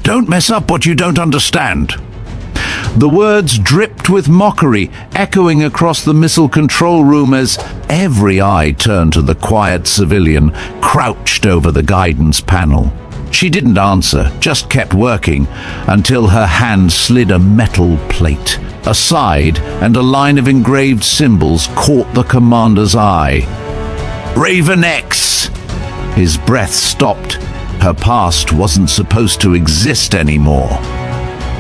Don't mess up what you don't understand." The words dripped with mockery, echoing across the missile control room as every eye turned to the quiet civilian crouched over the guidance panel. She didn't answer, just kept working, until her hand slid a metal plate aside and a line of engraved symbols caught the commander's eye. "Raven X!" His breath stopped. Her past wasn't supposed to exist anymore.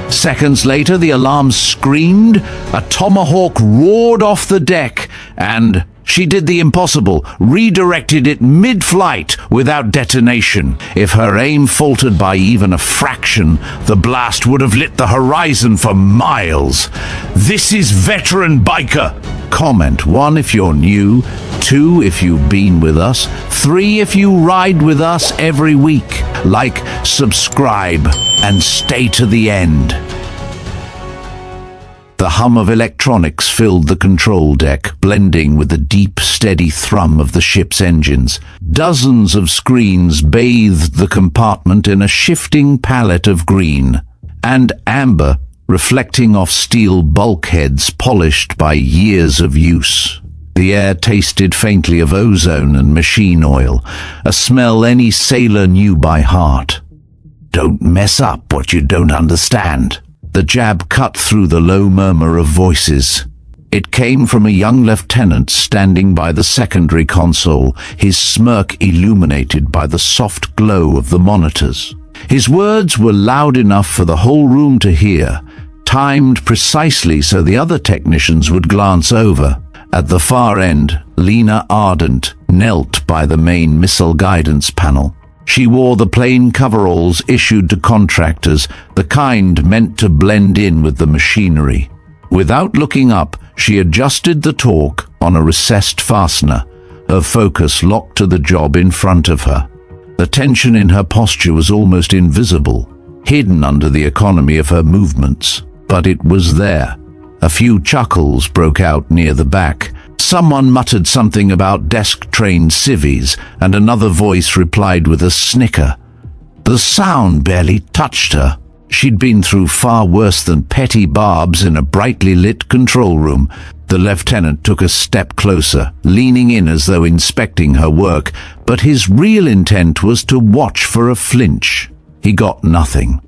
Seconds later, the alarm screamed, a tomahawk roared off the deck, and she did the impossible, redirected it mid-flight without detonation. If her aim faltered by even a fraction, the blast would have lit the horizon for miles. This is Veteran Biker. Comment 1 if you're new, 2 if you've been with us, 3 if you ride with us every week. Like, subscribe, and stay to the end. The hum of electronics filled the control deck, blending with the deep, steady thrum of the ship's engines. Dozens of screens bathed the compartment in a shifting palette of green and amber, reflecting off steel bulkheads polished by years of use. The air tasted faintly of ozone and machine oil, a smell any sailor knew by heart. Don't mess up what you don't understand. The jab cut through the low murmur of voices. It came from a young lieutenant standing by the secondary console, his smirk illuminated by the soft glow of the monitors. His words were loud enough for the whole room to hear, timed precisely so the other technicians would glance over. At the far end, Lena Ardent knelt by the main missile guidance panel. She wore the plain coveralls issued to contractors, the kind meant to blend in with the machinery. Without looking up, she adjusted the torque on a recessed fastener, her focus locked to the job in front of her. The tension in her posture was almost invisible, hidden under the economy of her movements. But it was there. A few chuckles broke out near the back. Someone muttered something about desk-trained civvies, and another voice replied with a snicker. The sound barely touched her. She'd been through far worse than petty barbs in a brightly lit control room. The lieutenant took a step closer, leaning in as though inspecting her work, but his real intent was to watch for a flinch. He got nothing.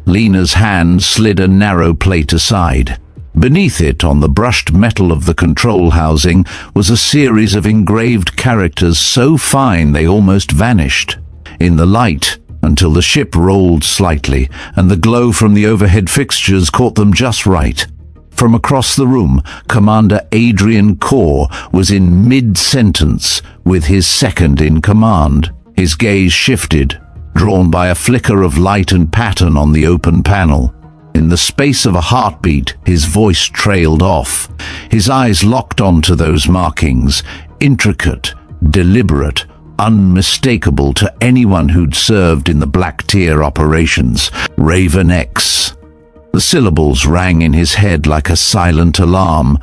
Lena's hand slid a narrow plate aside. Beneath it, on the brushed metal of the control housing, was a series of engraved characters so fine they almost vanished in the light until the ship rolled slightly and the glow from the overhead fixtures caught them just right. From across the room, Commander Adrian Corr was in mid-sentence with his second in command. His gaze shifted, drawn by a flicker of light and pattern on the open panel. In the space of a heartbeat, his voice trailed off. His eyes locked onto those markings, intricate, deliberate, unmistakable to anyone who'd served in the Black Tier operations. Raven X. The syllables rang in his head like a silent alarm.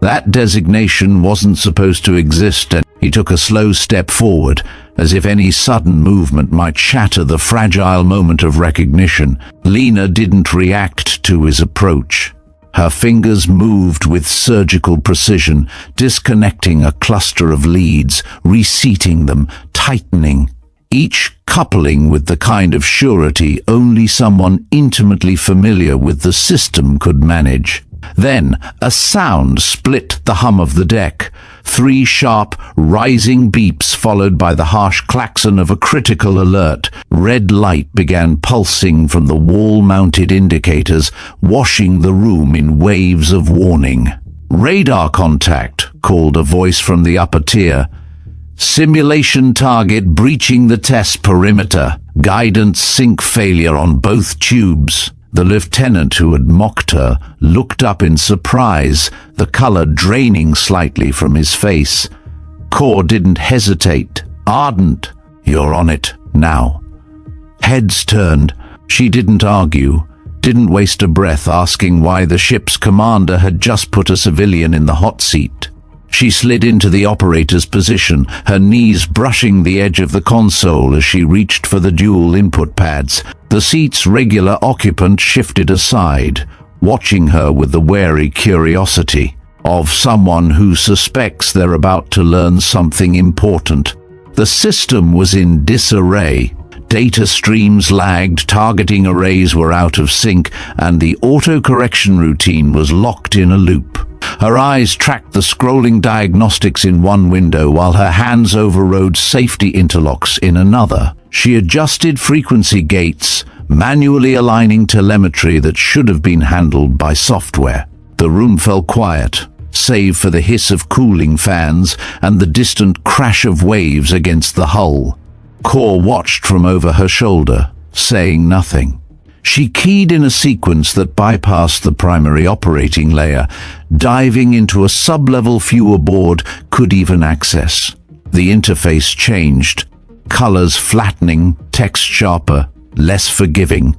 That designation wasn't supposed to exist, and he took a slow step forward, as if any sudden movement might shatter the fragile moment of recognition. Lena didn't react to his approach. Her fingers moved with surgical precision, disconnecting a cluster of leads, reseating them, tightening, each coupling with the kind of surety only someone intimately familiar with the system could manage. Then a sound split the hum of the deck. 3 sharp, rising beeps followed by the harsh klaxon of a critical alert. Red light began pulsing from the wall-mounted indicators, washing the room in waves of warning. Radar contact, called a voice from the upper tier. Simulation target breaching the test perimeter. Guidance sync failure on both tubes. The lieutenant who had mocked her looked up in surprise, the color draining slightly from his face. Corr didn't hesitate. Ardent, you're on it now. Heads turned. She didn't argue, didn't waste a breath asking why the ship's commander had just put a civilian in the hot seat. She slid into the operator's position, her knees brushing the edge of the console as she reached for the dual input pads. The seat's regular occupant shifted aside, watching her with the wary curiosity of someone who suspects they're about to learn something important. The system was in disarray. Data streams lagged, targeting arrays were out of sync, and the auto-correction routine was locked in a loop. Her eyes tracked the scrolling diagnostics in one window while her hands overrode safety interlocks in another. She adjusted frequency gates, manually aligning telemetry that should have been handled by software. The room fell quiet, save for the hiss of cooling fans and the distant crash of waves against the hull. Core watched from over her shoulder, saying nothing. She keyed in a sequence that bypassed the primary operating layer, diving into a sub-level viewer board could even access. The interface changed, colors flattening, text sharper, less forgiving.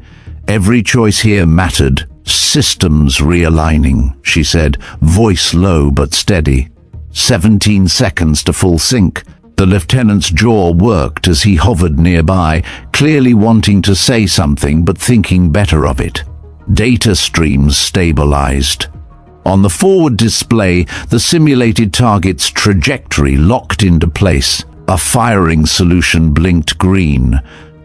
Every choice here mattered. Systems realigning, she said, voice low but steady. 17 seconds to full sync. The lieutenant's jaw worked as he hovered nearby, clearly wanting to say something but thinking better of it. Data streams stabilized. On the forward display, the simulated target's trajectory locked into place. A firing solution blinked green.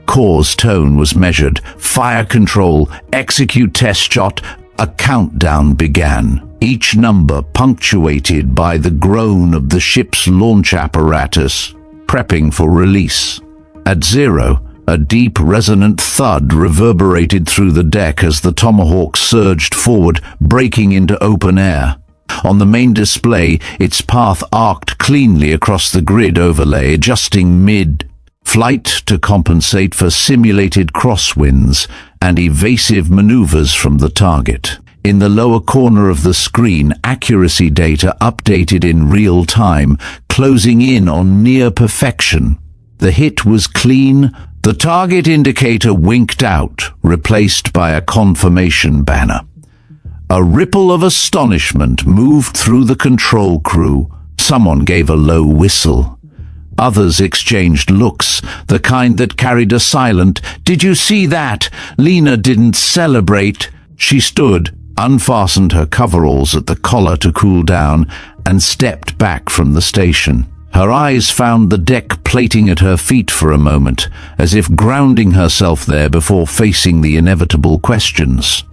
Core's tone was measured. Fire control, execute test shot. A countdown began, each number punctuated by the groan of the ship's launch apparatus, prepping for release. At 0, a deep, resonant thud reverberated through the deck as the Tomahawk surged forward, breaking into open air. On the main display, its path arced cleanly across the grid overlay, adjusting mid-flight to compensate for simulated crosswinds and evasive maneuvers from the target. In the lower corner of the screen, accuracy data updated in real time, closing in on near perfection. The hit was clean. The target indicator winked out, replaced by a confirmation banner. A ripple of astonishment moved through the control crew. Someone gave a low whistle. Others exchanged looks, the kind that carried a silent, "Did you see that?" Lena didn't celebrate. She stood, unfastened her coveralls at the collar to cool down, and stepped back from the station. Her eyes found the deck plating at her feet for a moment, as if grounding herself there before facing the inevitable questions.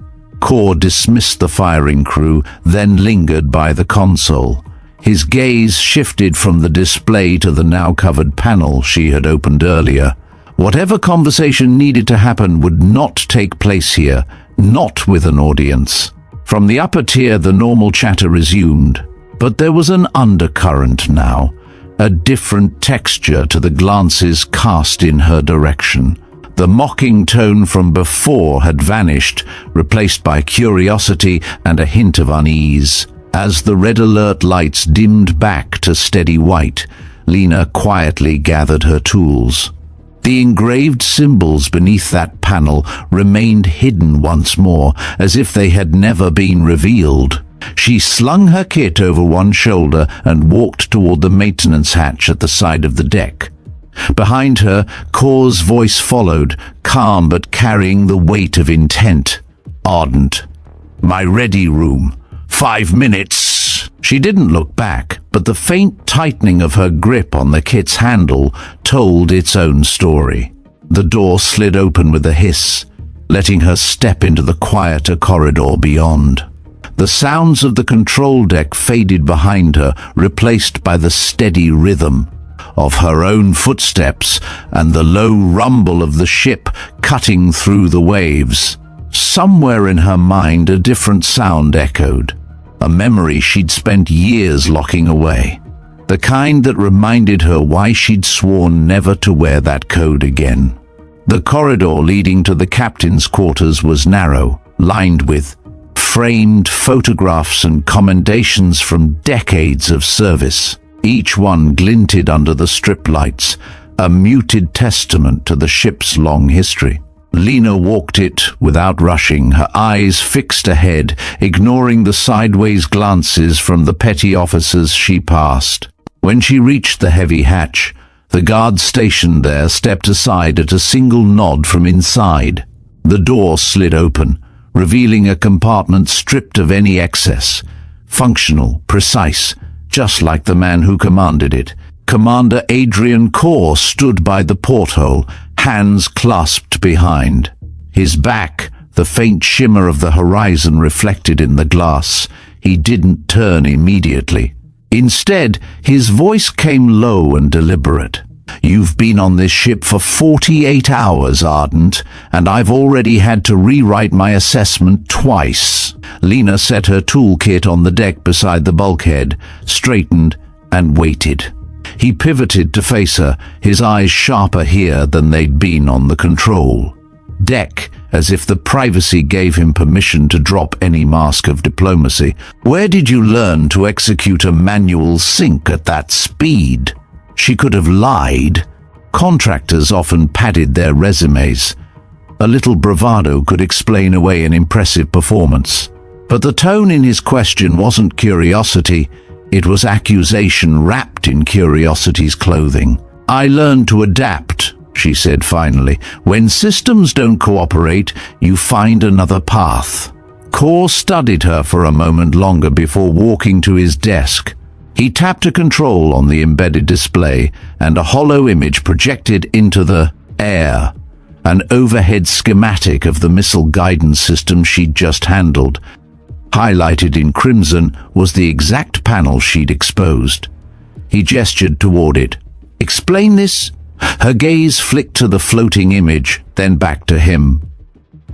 Core dismissed the firing crew, then lingered by the console. His gaze shifted from the display to the now-covered panel she had opened earlier. Whatever conversation needed to happen would not take place here, not with an audience. From the upper tier, the normal chatter resumed, but there was an undercurrent now, a different texture to the glances cast in her direction. The mocking tone from before had vanished, replaced by curiosity and a hint of unease. As the red alert lights dimmed back to steady white, Lena quietly gathered her tools. The engraved symbols beneath that panel remained hidden once more, as if they had never been revealed. She slung her kit over one shoulder and walked toward the maintenance hatch at the side of the deck. Behind her, Core's voice followed, calm but carrying the weight of intent. Ardent. "My ready room. 5 minutes." She didn't look back, but the faint tightening of her grip on the kit's handle told its own story. The door slid open with a hiss, letting her step into the quieter corridor beyond. The sounds of the control deck faded behind her, replaced by the steady rhythm of her own footsteps and the low rumble of the ship cutting through the waves. Somewhere in her mind a different sound echoed, a memory she'd spent years locking away, the kind that reminded her why she'd sworn never to wear that code again. The corridor leading to the captain's quarters was narrow, lined with framed photographs and commendations from decades of service. Each one glinted under the strip lights, a muted testament to the ship's long history. Lena walked it without rushing, her eyes fixed ahead, ignoring the sideways glances from the petty officers she passed. When she reached the heavy hatch, the guard stationed there stepped aside at a single nod from inside. The door slid open, revealing a compartment stripped of any excess. Functional, precise, just like the man who commanded it. Commander Adrian Corr stood by the porthole, hands clasped behind. His back, the faint shimmer of the horizon reflected in the glass. He didn't turn immediately. Instead, his voice came low and deliberate. "You've been on this ship for 48 hours, Ardent, and I've already had to rewrite my assessment twice." Lena set her toolkit on the deck beside the bulkhead, straightened, and waited. He pivoted to face her, his eyes sharper here than they'd been on the control deck, as if the privacy gave him permission to drop any mask of diplomacy. "Where did you learn to execute a manual sync at that speed?" She could have lied. Contractors often padded their resumes. A little bravado could explain away an impressive performance. But the tone in his question wasn't curiosity, it was accusation wrapped in curiosity's clothing. "I learned to adapt," she said finally. "When systems don't cooperate, you find another path." Corr studied her for a moment longer before walking to his desk. He tapped a control on the embedded display, and a hollow image projected into the air. An overhead schematic of the missile guidance system she'd just handled. Highlighted in crimson was the exact panel she'd exposed. He gestured toward it. "Explain this?" Her gaze flicked to the floating image, then back to him.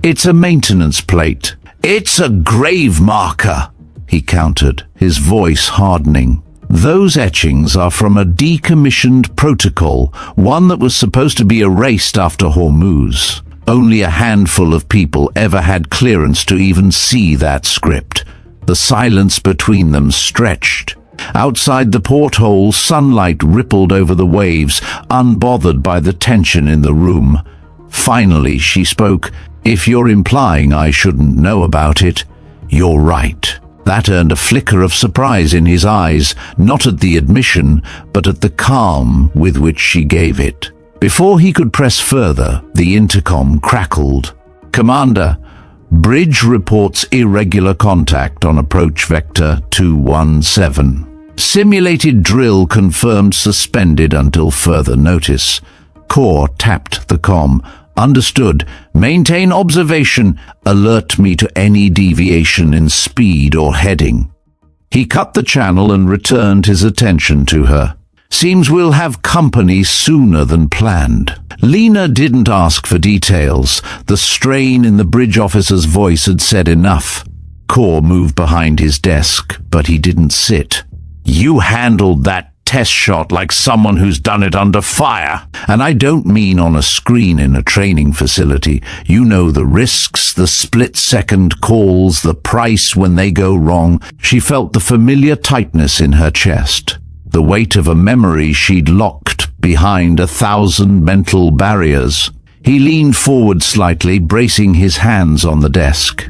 "It's a maintenance plate." "It's a grave marker," he countered, his voice hardening. "Those etchings are from a decommissioned protocol, one that was supposed to be erased after Hormuz. Only a handful of people ever had clearance to even see that script." The silence between them stretched. Outside the porthole, sunlight rippled over the waves, unbothered by the tension in the room. Finally, she spoke. "If you're implying I shouldn't know about it, you're right." That earned a flicker of surprise in his eyes, not at the admission, but at the calm with which she gave it. Before he could press further, the intercom crackled. "Commander, bridge reports irregular contact on approach vector 217. Simulated drill confirmed suspended until further notice." Corr tapped the comm. "Understood. Maintain observation. Alert me to any deviation in speed or heading." He cut the channel and returned his attention to her. "Seems we'll have company sooner than planned." Lena didn't ask for details. The strain in the bridge officer's voice had said enough. Corr moved behind his desk, but he didn't sit. "You handled that test shot like someone who's done it under fire. And I don't mean on a screen in a training facility. You know the risks, the split-second calls, the price when they go wrong." She felt the familiar tightness in her chest, the weight of a memory she'd locked behind 1,000 mental barriers. He leaned forward slightly, bracing his hands on the desk.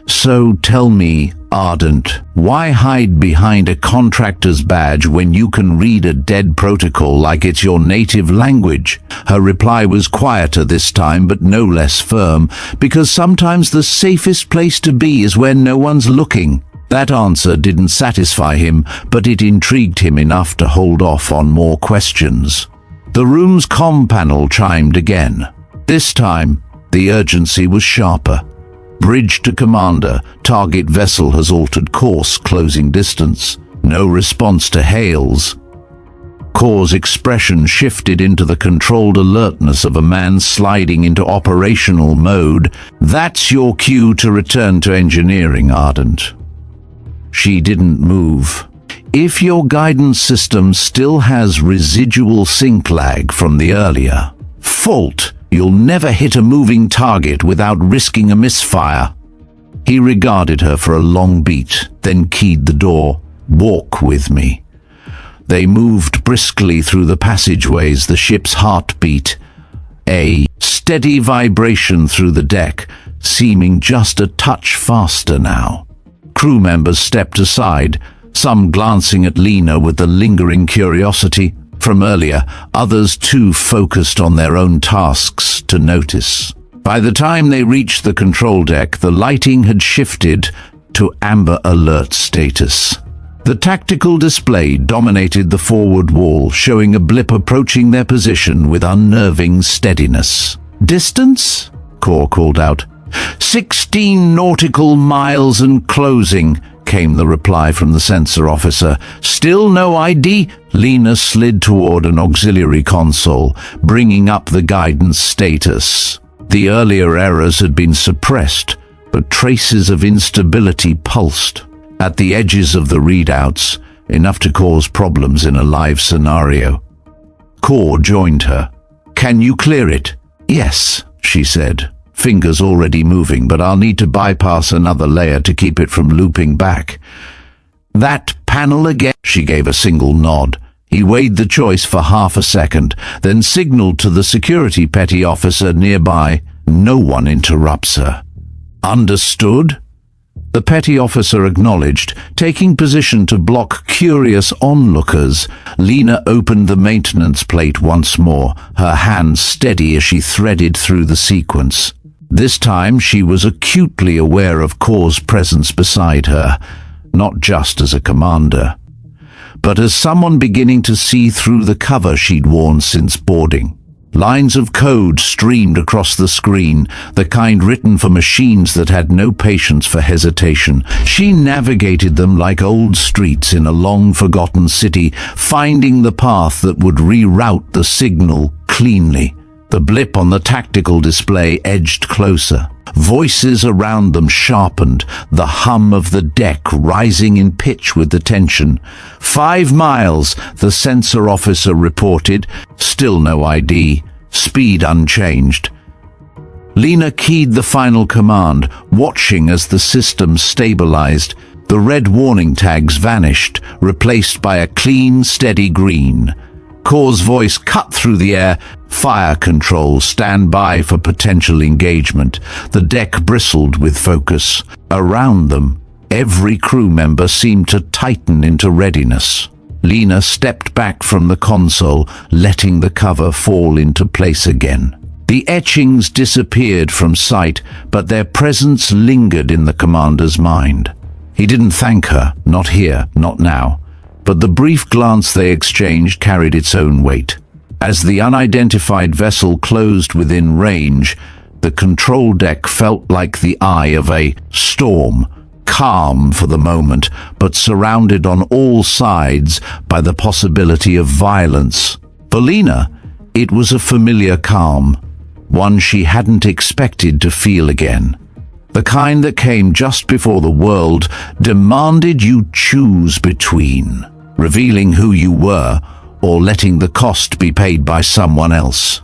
"So tell me, Ardent, why hide behind a contractor's badge when you can read a dead protocol like it's your native language?" Her reply was quieter this time, but no less firm, because sometimes the safest place to be is where no one's looking. That answer didn't satisfy him, but it intrigued him enough to hold off on more questions. The room's comm panel chimed again. This time, the urgency was sharper. "Bridge to commander. Target vessel has altered course, closing distance." No response to hails. Corr's expression shifted into the controlled alertness of a man sliding into operational mode. "That's your cue to return to engineering, Ardent." She didn't move. "If your guidance system still has residual sync lag from the earlier fault, you'll never hit a moving target without risking a misfire." He regarded her for a long beat, then keyed the door. "Walk with me." They moved briskly through the passageways, the ship's heartbeat a steady vibration through the deck, seeming just a touch faster now. Crew members stepped aside, some glancing at Lena with the lingering curiosity from earlier, others too focused on their own tasks to notice. By the time they reached the control deck, the lighting had shifted to amber alert status. The tactical display dominated the forward wall, showing a blip approaching their position with unnerving steadiness. "Distance?" Core called out. 16 nautical miles and closing," came the reply from the sensor officer. "Still no ID?" Lena slid toward an auxiliary console, bringing up the guidance status. The earlier errors had been suppressed, but traces of instability pulsed. At the edges of the readouts, enough to cause problems in a live scenario. Core joined her. "Can you clear it?" "Yes," she said, fingers already moving, "but I'll need to bypass another layer to keep it from looping back." "That panel again?" She gave a single nod. He weighed the choice for half a second, then signaled to the security petty officer nearby. No one interrupts her. "Understood?" The petty officer acknowledged, taking position to block curious onlookers. Lena opened the maintenance plate once more, her hands steady as she threaded through the sequence. This time she was acutely aware of Core's presence beside her, not just as a commander, but as someone beginning to see through the cover she'd worn since boarding. Lines of code streamed across the screen, the kind written for machines that had no patience for hesitation. She navigated them like old streets in a long-forgotten city, finding the path that would reroute the signal cleanly. The blip on the tactical display edged closer. Voices around them sharpened, the hum of the deck rising in pitch with the tension. 5 miles, the sensor officer reported. Still no ID. Speed unchanged. Lena keyed the final command, watching as the system stabilized. The red warning tags vanished, replaced by a clean, steady green. Core's voice cut through the air. "Fire control, stand by for potential engagement." The deck bristled with focus. Around them, every crew member seemed to tighten into readiness. Lena stepped back from the console, letting the cover fall into place again. The etchings disappeared from sight, but their presence lingered in the commander's mind. He didn't thank her, not here, not now. But the brief glance they exchanged carried its own weight. As the unidentified vessel closed within range, the control deck felt like the eye of a storm, calm for the moment, but surrounded on all sides by the possibility of violence. For Lena, it was a familiar calm, one she hadn't expected to feel again. The kind that came just before the world demanded you choose between revealing who you were or letting the cost be paid by someone else.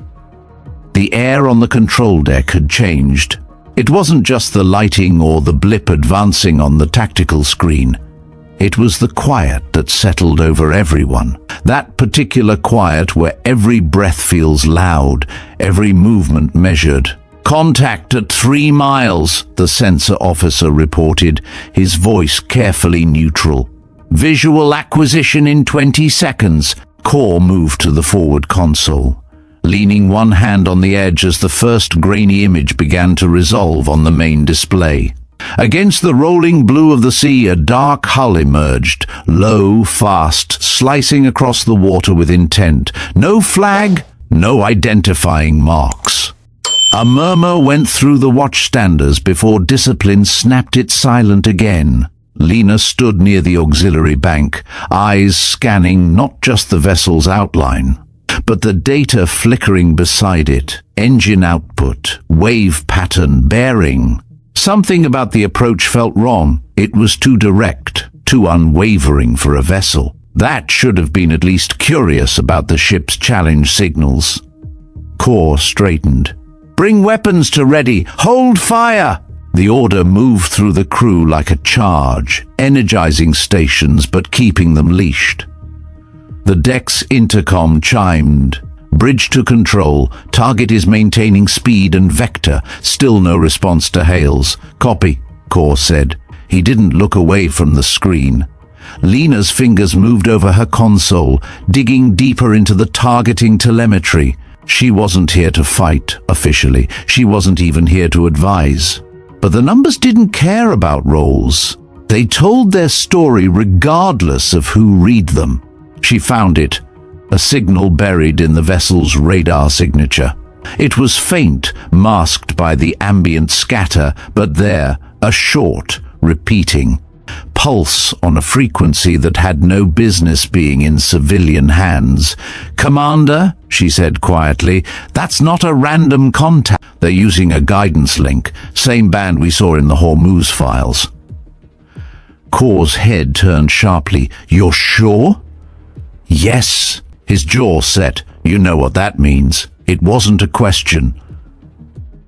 The air on the control deck had changed. It wasn't just the lighting or the blip advancing on the tactical screen. It was the quiet that settled over everyone. That particular quiet where every breath feels loud, every movement measured. "Contact at 3 miles, the sensor officer reported, his voice carefully neutral. "Visual acquisition in 20 seconds. Core moved to the forward console, leaning one hand on the edge as the first grainy image began to resolve on the main display. Against the rolling blue of the sea, a dark hull emerged, low, fast, slicing across the water with intent. No flag, no identifying marks. A murmur went through the watchstanders before discipline snapped it silent again. Lena stood near the auxiliary bank, eyes scanning not just the vessel's outline, but the data flickering beside it. Engine output, wave pattern, bearing. Something about the approach felt wrong. It was too direct, too unwavering for a vessel. That should have been at least curious about the ship's challenge signals. Core straightened. "Bring weapons to ready. Hold fire!" The order moved through the crew like a charge, energizing stations but keeping them leashed. The deck's intercom chimed, Bridge to control. Target is maintaining speed and vector. Still no response to hails. Copy, Core said. He didn't look away from the screen. Lena's fingers moved over her console, digging deeper into the targeting telemetry. She wasn't here to fight, officially. She wasn't even here to advise. But the numbers didn't care about roles. They told their story regardless of who read them. She found it. A signal buried in the vessel's radar signature. It was faint, masked by the ambient scatter, but there, a short, repeating pulse on a frequency that had no business being in civilian hands. "Commander," she said quietly, "that's not a random contact. They're using a guidance link, same band we saw in the Hormuz files." Core's head turned sharply. "You're sure?" "Yes." His jaw set. "You know what that means." It wasn't a question.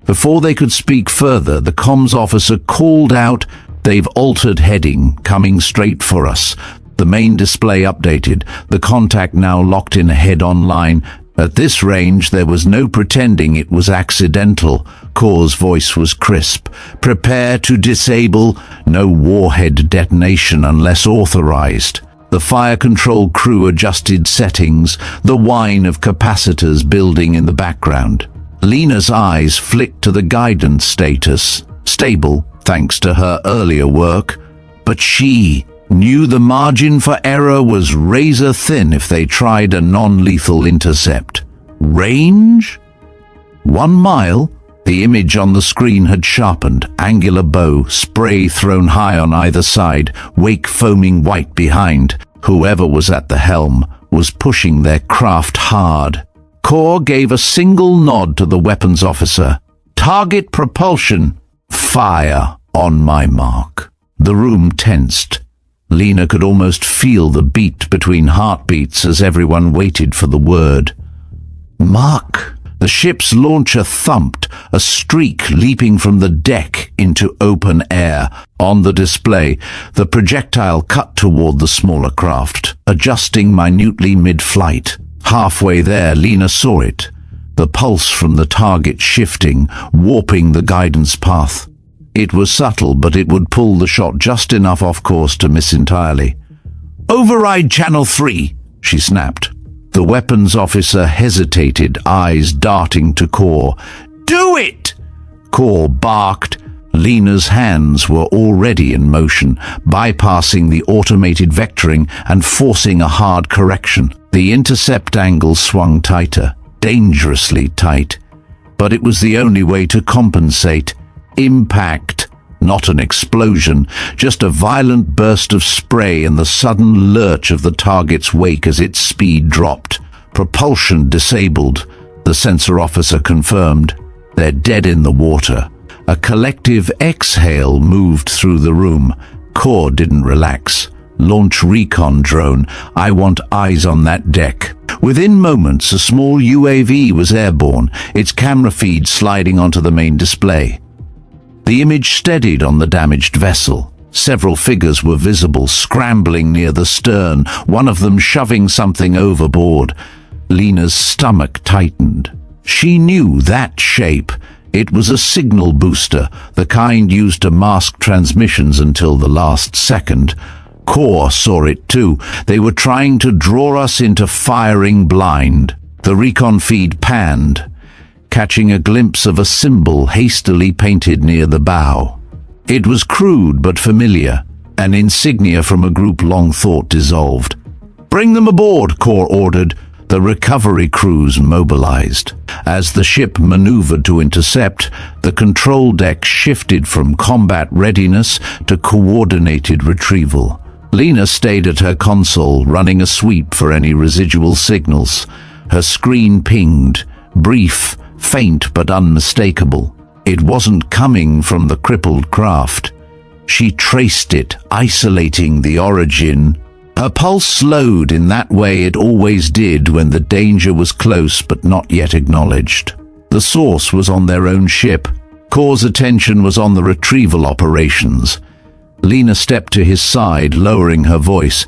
Before they could speak further, the comms officer called out, "They've altered heading, coming straight for us." The main display updated, the contact now locked in ahead online. At this range, there was no pretending it was accidental. Core's voice was crisp. "Prepare to disable. No warhead detonation unless authorized." The fire control crew adjusted settings, the whine of capacitors building in the background. Lena's eyes flicked to the guidance status. Stable, thanks to her earlier work. But she knew the margin for error was razor thin if they tried a non-lethal intercept. Range? 1 mile? The image on the screen had sharpened. Angular bow, spray thrown high on either side, wake foaming white behind. Whoever was at the helm was pushing their craft hard. Core gave a single nod to the weapons officer. "Target propulsion. Fire on my mark." The room tensed. Lena could almost feel the beat between heartbeats as everyone waited for the word. Mark. The ship's launcher thumped, a streak leaping from the deck into open air. On the display, the projectile cut toward the smaller craft, adjusting minutely mid-flight. Halfway there, Lena saw it. The pulse from the target shifting, warping the guidance path. It was subtle, but it would pull the shot just enough off course to miss entirely. "Override Channel 3, she snapped. The weapons officer hesitated, eyes darting to Core. "Do it!" Core barked. Lena's hands were already in motion, bypassing the automated vectoring and forcing a hard correction. The intercept angle swung tighter, dangerously tight. But it was the only way to compensate. Impact. Not an explosion, just a violent burst of spray and the sudden lurch of the target's wake as its speed dropped. Propulsion disabled, the sensor officer confirmed. They're dead in the water. A collective exhale moved through the room. Core didn't relax. "Launch recon drone. I want eyes on that deck." Within moments, a small UAV was airborne, its camera feed sliding onto the main display. The image steadied on the damaged vessel. Several figures were visible, scrambling near the stern, one of them shoving something overboard. Lena's stomach tightened. She knew that shape. It was a signal booster, the kind used to mask transmissions until the last second. Core saw it too. They were trying to draw us into firing blind. The recon feed panned, catching a glimpse of a symbol hastily painted near the bow. It was crude but familiar, an insignia from a group long thought dissolved. "Bring them aboard," Core ordered. The recovery crews mobilized. As the ship maneuvered to intercept, the control deck shifted from combat readiness to coordinated retrieval. Lena stayed at her console, running a sweep for any residual signals. Her screen pinged, brief, faint but unmistakable. It wasn't coming from the crippled craft. She traced it, isolating the origin. Her pulse slowed in that way it always did when the danger was close but not yet acknowledged. The source was on their own ship. Core's attention was on the retrieval operations. Lena stepped to his side, lowering her voice.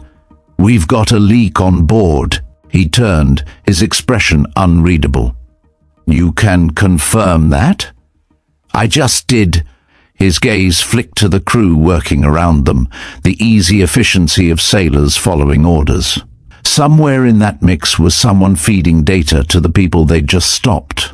"We've got a leak on board." He turned, his expression unreadable. "You can confirm that?" "I just did." His gaze flicked to the crew working around them, the easy efficiency of sailors following orders. Somewhere in that mix was someone feeding data to the people they'd just stopped.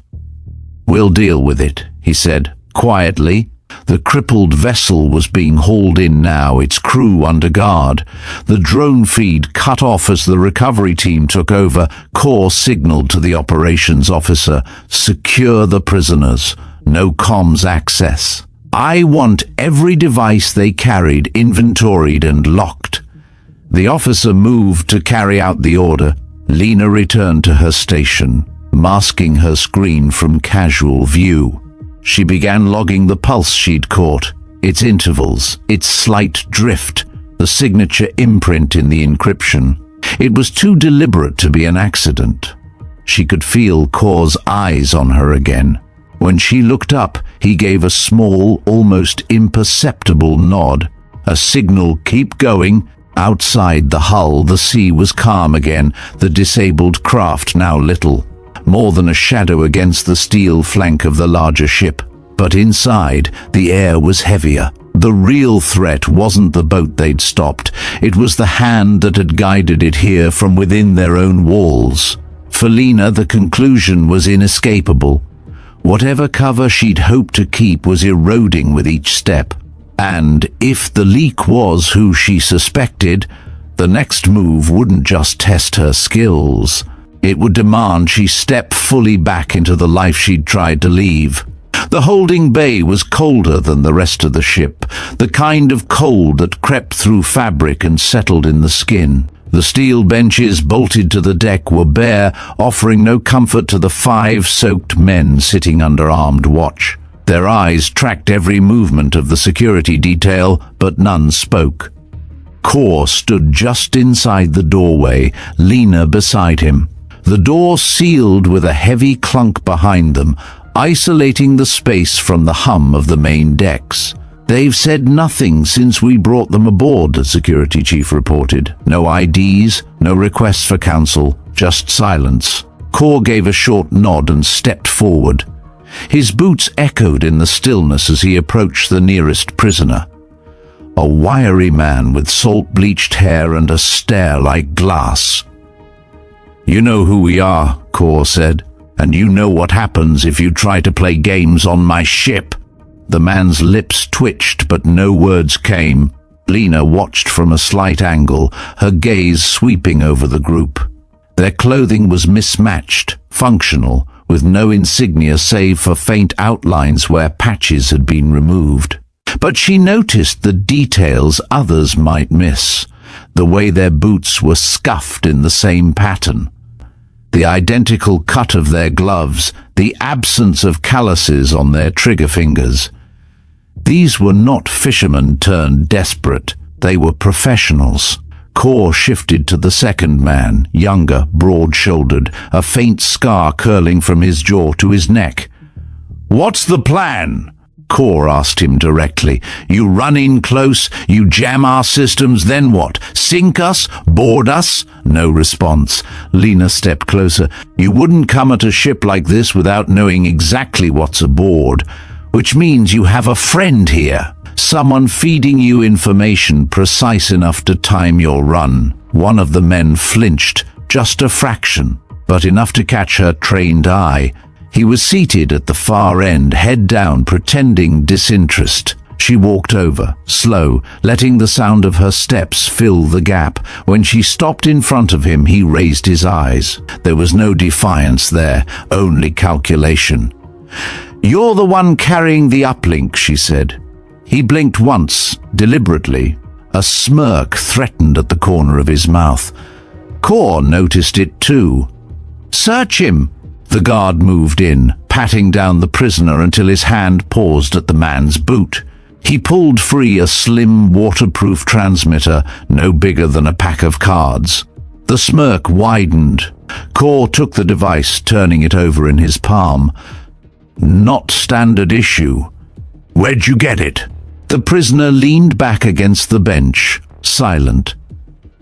"We'll deal with it," he said, quietly. The crippled vessel was being hauled in now, its crew under guard. The drone feed cut off as the recovery team took over. Core signaled to the operations officer, "Secure the prisoners. No comms access. I want every device they carried inventoried and locked." The officer moved to carry out the order. Lena returned to her station, masking her screen from casual view. She began logging the pulse she'd caught, its intervals, its slight drift, the signature imprint in the encryption. It was too deliberate to be an accident. She could feel Core's eyes on her again. When she looked up, he gave a small, almost imperceptible nod, a signal, "Keep going." Outside the hull, the sea was calm again, the disabled craft now little, more than a shadow against the steel flank of the larger ship. But inside, the air was heavier. The real threat wasn't the boat they'd stopped. It was the hand that had guided it here from within their own walls. For Lena, the conclusion was inescapable. Whatever cover she'd hoped to keep was eroding with each step. And if the leak was who she suspected, the next move wouldn't just test her skills. It would demand she step fully back into the life she'd tried to leave. The holding bay was colder than the rest of the ship, the kind of cold that crept through fabric and settled in the skin. The steel benches bolted to the deck were bare, offering no comfort to the 5 soaked men sitting under armed watch. Their eyes tracked every movement of the security detail, but none spoke. Core stood just inside the doorway, Lena beside him. The door sealed with a heavy clunk behind them, isolating the space from the hum of the main decks. "They've said nothing since we brought them aboard," the security chief reported. "No IDs, no requests for counsel, just silence." Core gave a short nod and stepped forward. His boots echoed in the stillness as he approached the nearest prisoner. A wiry man with salt-bleached hair and a stare like glass. "You know who we are," Core said, "and you know what happens if you try to play games on my ship." The man's lips twitched, but no words came. Lena watched from a slight angle, her gaze sweeping over the group. Their clothing was mismatched, functional, with no insignia save for faint outlines where patches had been removed. But she noticed the details others might miss, the way their boots were scuffed in the same pattern, the identical cut of their gloves, the absence of calluses on their trigger fingers. These were not fishermen turned desperate, they were professionals. Core shifted to the second man, younger, broad-shouldered, a faint scar curling from his jaw to his neck. "What's the plan?" Core asked him directly. "You run in close, you jam our systems, then what? Sink us? Board us?" No response. Lena stepped closer. "You wouldn't come at a ship like this without knowing exactly what's aboard, which means you have a friend here. Someone feeding you information precise enough to time your run." One of the men flinched, just a fraction, but enough to catch her trained eye. He was seated at the far end, head down, pretending disinterest. She walked over, slow, letting the sound of her steps fill the gap. When she stopped in front of him, he raised his eyes. There was no defiance there, only calculation. "You're the one carrying the uplink," she said. He blinked once, deliberately. A smirk threatened at the corner of his mouth. Core noticed it too. "Search him!" The guard moved in, patting down the prisoner until his hand paused at the man's boot. He pulled free a slim, waterproof transmitter, no bigger than a pack of cards. The smirk widened. Core took the device, turning it over in his palm. "Not standard issue." "Where'd you get it?" The prisoner leaned back against the bench, silent.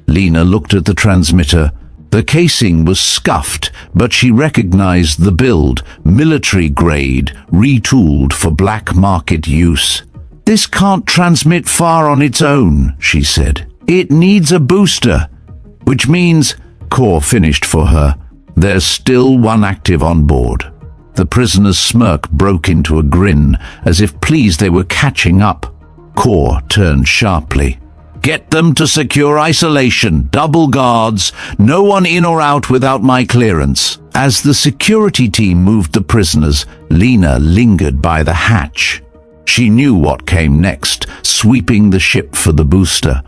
Lena looked at the transmitter, The casing was scuffed, but she recognized the build, military grade, retooled for black market use. "This can't transmit far on its own," she said. "It needs a booster." "Which means," Core finished for her, "there's still one active on board." The prisoner's smirk broke into a grin, as if pleased they were catching up. Core turned sharply. "Get them to secure isolation, double guards, no one in or out without my clearance." As the security team moved the prisoners, Lena lingered by the hatch. She knew what came next, sweeping the ship for the booster.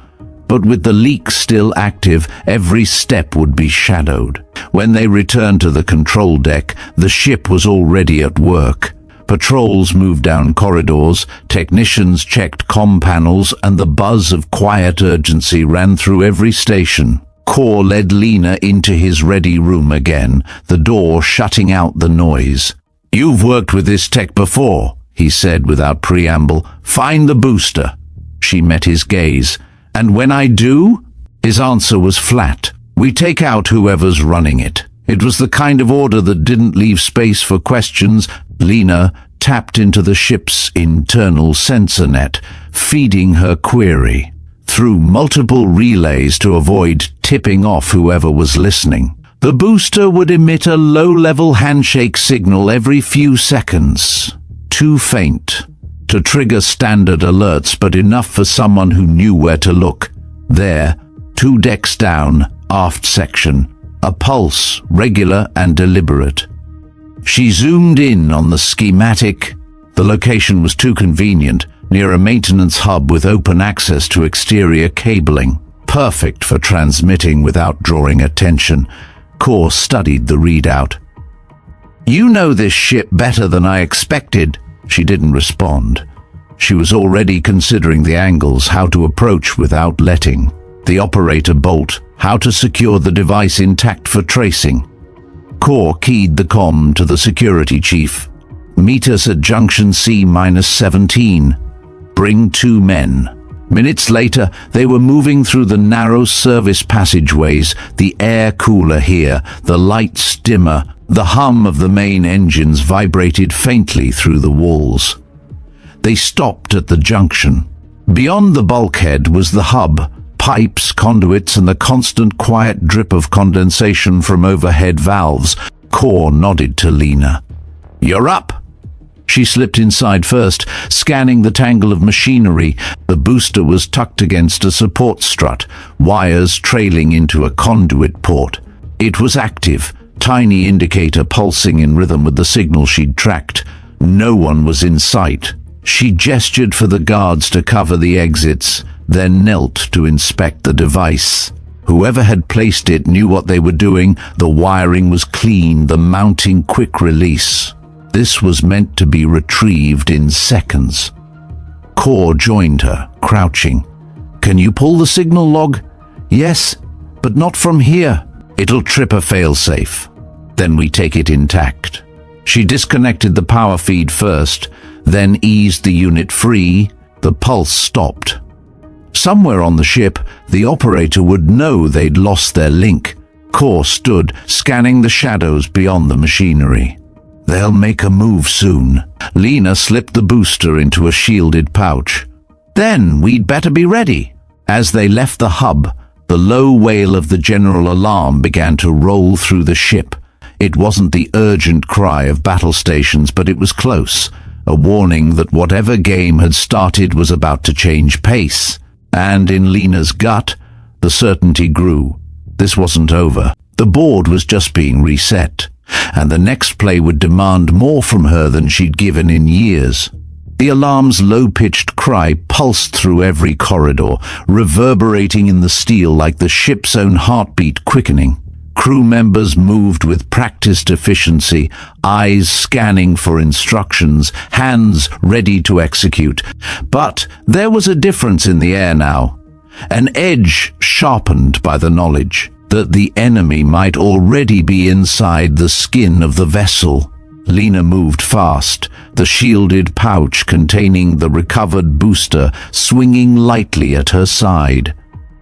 But with the leak still active, every step would be shadowed. When they returned to the control deck, the ship was already at work. Patrols moved down corridors, technicians checked comm panels, and the buzz of quiet urgency ran through every station. Core led Lena into his ready room again, the door shutting out the noise. "You've worked with this tech before," he said without preamble. "Find the booster." She met his gaze. "And when I do?" His answer was flat. "We take out whoever's running it." It was the kind of order that didn't leave space for questions. Lena tapped into the ship's internal sensor net, feeding her query through multiple relays to avoid tipping off whoever was listening. The booster would emit a low-level handshake signal every few seconds. Too faint to trigger standard alerts, but enough for someone who knew where to look. There, 2 decks down, aft section. A pulse, regular and deliberate. She zoomed in on the schematic. The location was too convenient, near a maintenance hub with open access to exterior cabling. Perfect for transmitting without drawing attention. Core studied the readout. "You know this ship better than I expected." She didn't respond. She was already considering the angles, how to approach without letting the operator bolt, how to secure the device intact for tracing. Core keyed the comm to the security chief. "Meet us at junction C-17. Bring 2 men." Minutes later, they were moving through the narrow service passageways, the air cooler here, the lights dimmer. The hum of the main engines vibrated faintly through the walls. They stopped at the junction. Beyond the bulkhead was the hub, pipes, conduits, and the constant quiet drip of condensation from overhead valves. Core nodded to Lena. "You're up." She slipped inside first, scanning the tangle of machinery. The booster was tucked against a support strut, wires trailing into a conduit port. It was active, tiny indicator pulsing in rhythm with the signal she'd tracked. No one was in sight. She gestured for the guards to cover the exits, then knelt to inspect the device. Whoever had placed it knew what they were doing. The wiring was clean, the mounting quick release. This was meant to be retrieved in seconds. Core joined her, crouching. "Can you pull the signal log?" "Yes, but not from here. It'll trip a failsafe. Then we take it intact." She disconnected the power feed first, then eased the unit free. The pulse stopped. Somewhere on the ship, the operator would know they'd lost their link. Core stood, scanning the shadows beyond the machinery. "They'll make a move soon." Lena slipped the booster into a shielded pouch. "Then we'd better be ready." As they left the hub, the low wail of the general alarm began to roll through the ship. It wasn't the urgent cry of battle stations, but it was close, a warning that whatever game had started was about to change pace. And in Lena's gut, the certainty grew. This wasn't over. The board was just being reset, and the next play would demand more from her than she'd given in years. The alarm's low-pitched cry pulsed through every corridor, reverberating in the steel like the ship's own heartbeat quickening. Crew members moved with practiced efficiency, eyes scanning for instructions, hands ready to execute. But there was a difference in the air now, an edge sharpened by the knowledge that the enemy might already be inside the skin of the vessel. Lena moved fast, the shielded pouch containing the recovered booster swinging lightly at her side.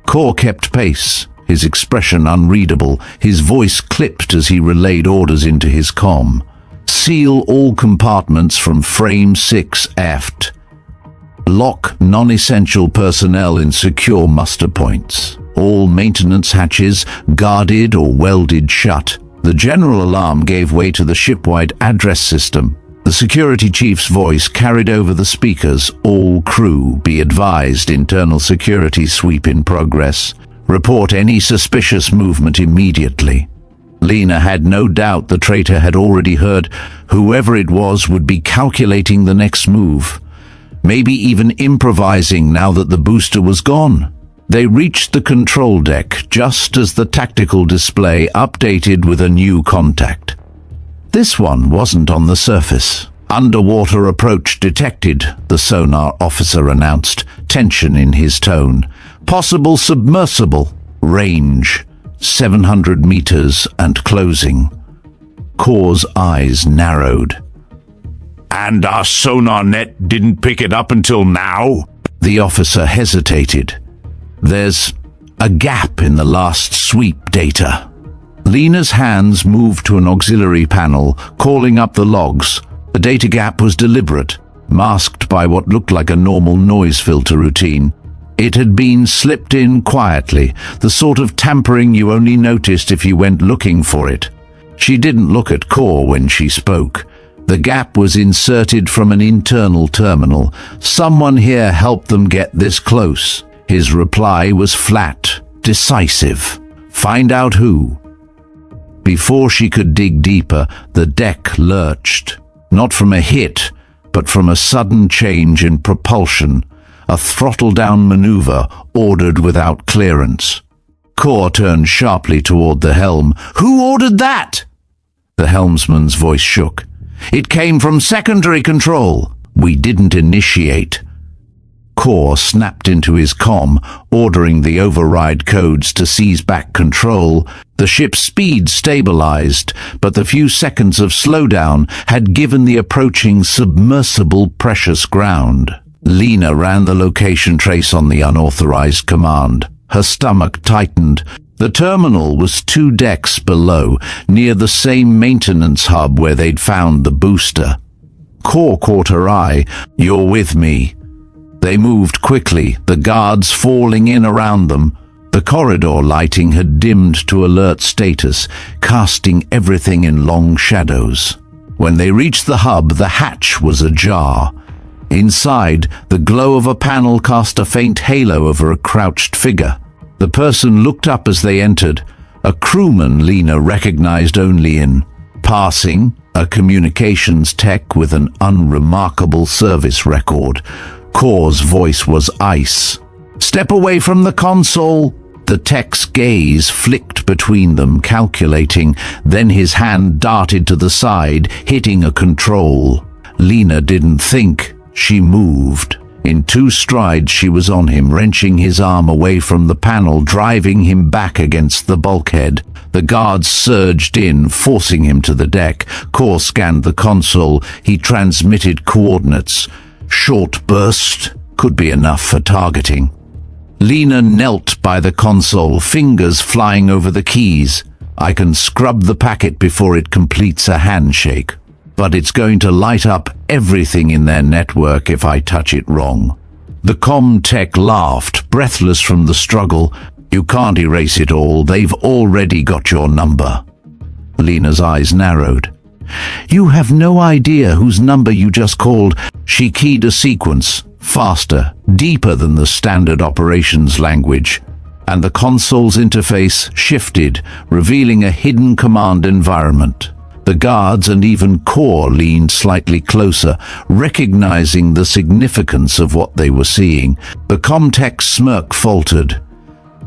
Core kept pace, his expression unreadable, his voice clipped as he relayed orders into his comm. Seal all compartments from frame 6 aft. Lock non-essential personnel in secure muster points. All maintenance hatches guarded or welded shut. The general alarm gave way to the shipwide address system. The security chief's voice carried over the speakers. All crew be advised, internal security sweep in progress. Report any suspicious movement immediately. Lena had no doubt the traitor had already heard. Whoever it was would be calculating the next move. Maybe even improvising now that the booster was gone. They reached the control deck just as the tactical display updated with a new contact. This one wasn't on the surface. Underwater approach detected, the sonar officer announced, tension in his tone. Possible submersible. Range 700 meters and closing. Kor's eyes narrowed. And our sonar net didn't pick it up until now? The officer hesitated. There's a gap in the last sweep data. Lena's hands moved to an auxiliary panel, calling up the logs. The data gap was deliberate, masked by what looked like a normal noise filter routine. It had been slipped in quietly, the sort of tampering you only noticed if you went looking for it. She didn't look at Kor when she spoke. The gap was inserted from an internal terminal. Someone here helped them get this close. His reply was flat, decisive. Find out who. Before she could dig deeper, the deck lurched. Not from a hit, but from a sudden change in propulsion. A throttle-down maneuver ordered without clearance. Kor turned sharply toward the helm. Who ordered that? The helmsman's voice shook. It came from secondary control. We didn't initiate. Kor snapped into his comm, ordering the override codes to seize back control. The ship's speed stabilized, but the few seconds of slowdown had given the approaching submersible precious ground. Lena ran the location trace on the unauthorized command. Her stomach tightened. The terminal was 2 decks below, near the same maintenance hub where they'd found the booster. Kor caught her eye. You're with me. They moved quickly, the guards falling in around them. The corridor lighting had dimmed to alert status, casting everything in long shadows. When they reached the hub, the hatch was ajar. Inside, the glow of a panel cast a faint halo over a crouched figure. The person looked up as they entered, a crewman Lena recognized only in passing, a communications tech with an unremarkable service record. Kor's voice was ice. Step away from the console. The tech's gaze flicked between them, calculating, then his hand darted to the side, hitting a control. Lena didn't think. She moved. In 2 strides she was on him, wrenching his arm away from the panel, driving him back against the bulkhead. The guards surged in, forcing him to the deck. Kor scanned the console. He transmitted coordinates. Short burst could be enough for targeting. Lena knelt by the console, fingers flying over the keys. I can scrub the packet before it completes a handshake. But it's going to light up everything in their network if I touch it wrong. The comm tech laughed, breathless from the struggle. You can't erase it all. They've already got your number. Lena's eyes narrowed. You have no idea whose number you just called. She keyed a sequence, faster, deeper than the standard operations language, and the console's interface shifted, revealing a hidden command environment. The guards and even Kor leaned slightly closer, recognizing the significance of what they were seeing. The Comtech's smirk faltered.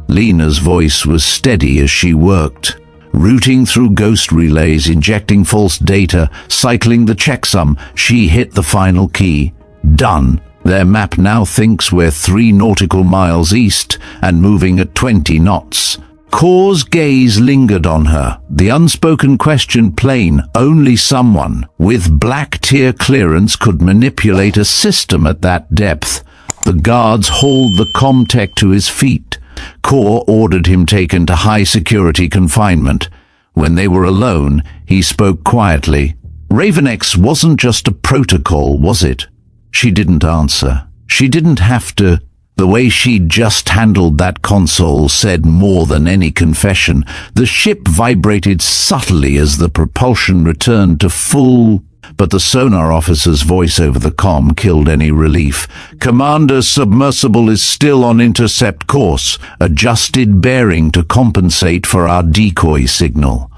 Lena's voice was steady as she worked, routing through ghost relays, injecting false data, cycling the checksum. She hit the final key. Done. Their map now thinks we're 3 nautical miles east and moving at 20 knots. Kor's gaze lingered on her, the unspoken question plain. Only someone with black tier clearance could manipulate a system at that depth. The guards hauled the Comtech to his feet. Core ordered him taken to high-security confinement. When they were alone, he spoke quietly. "Ravenex wasn't just a protocol, was it?" She didn't answer. She didn't have to. The way she'd just handled that console said more than any confession. The ship vibrated subtly as the propulsion returned to full, but the sonar officer's voice over the comm killed any relief. "Commander's submersible is still on intercept course, adjusted bearing to compensate for our decoy signal."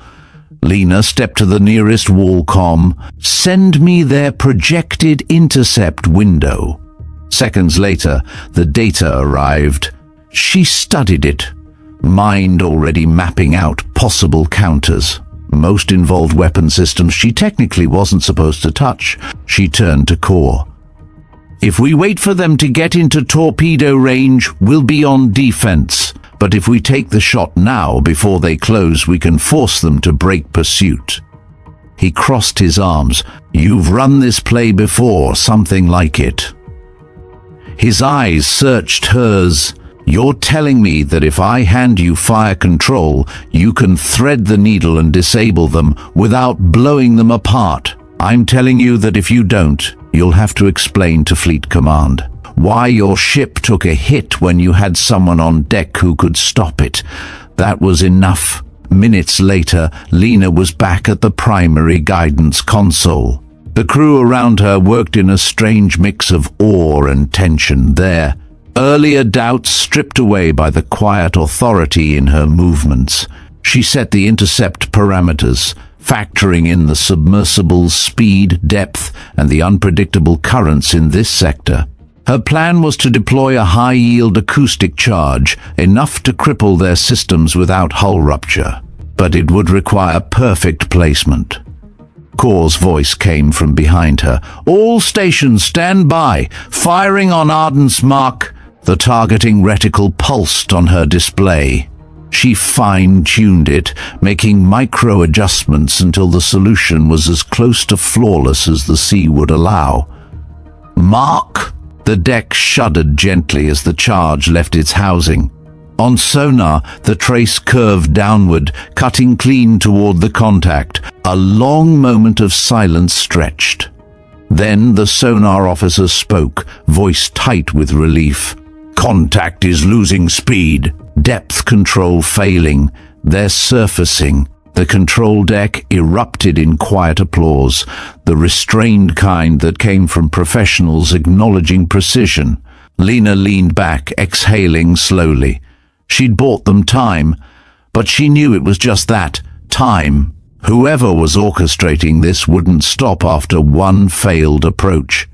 Lena stepped to the nearest wall comm. "Send me their projected intercept window." Seconds later, the data arrived. She studied it, mind already mapping out possible counters. Most involved weapon systems she technically wasn't supposed to touch. She turned to Core. "If we wait for them to get into torpedo range, we'll be on defense. But if we take the shot now before they close, we can force them to break pursuit." He crossed his arms. "You've run this play before, something like it." His eyes searched hers. "You're telling me that if I hand you fire control, you can thread the needle and disable them without blowing them apart. I'm telling you that if you don't, you'll have to explain to Fleet Command why your ship took a hit when you had someone on deck who could stop it." That was enough. Minutes later, Lena was back at the primary guidance console. The crew around her worked in a strange mix of awe and tension. Their earlier doubts stripped away by the quiet authority in her movements. She set the intercept parameters, factoring in the submersible's speed, depth, and the unpredictable currents in this sector. Her plan was to deploy a high-yield acoustic charge, enough to cripple their systems without hull rupture. But it would require perfect placement. Core's voice came from behind her. "All stations stand by. Firing on Arden's mark." The targeting reticle pulsed on her display. She fine-tuned it, making micro-adjustments until the solution was as close to flawless as the sea would allow. "Mark!" The deck shuddered gently as the charge left its housing. On sonar, the trace curved downward, cutting clean toward the contact. A long moment of silence stretched. Then the sonar officer spoke, voice tight with relief. "Contact is losing speed. Depth control failing. They're surfacing." The control deck erupted in quiet applause, the restrained kind that came from professionals acknowledging precision. Lena leaned back, exhaling slowly. She'd bought them time, but she knew it was just that, time. Whoever was orchestrating this wouldn't stop after one failed approach.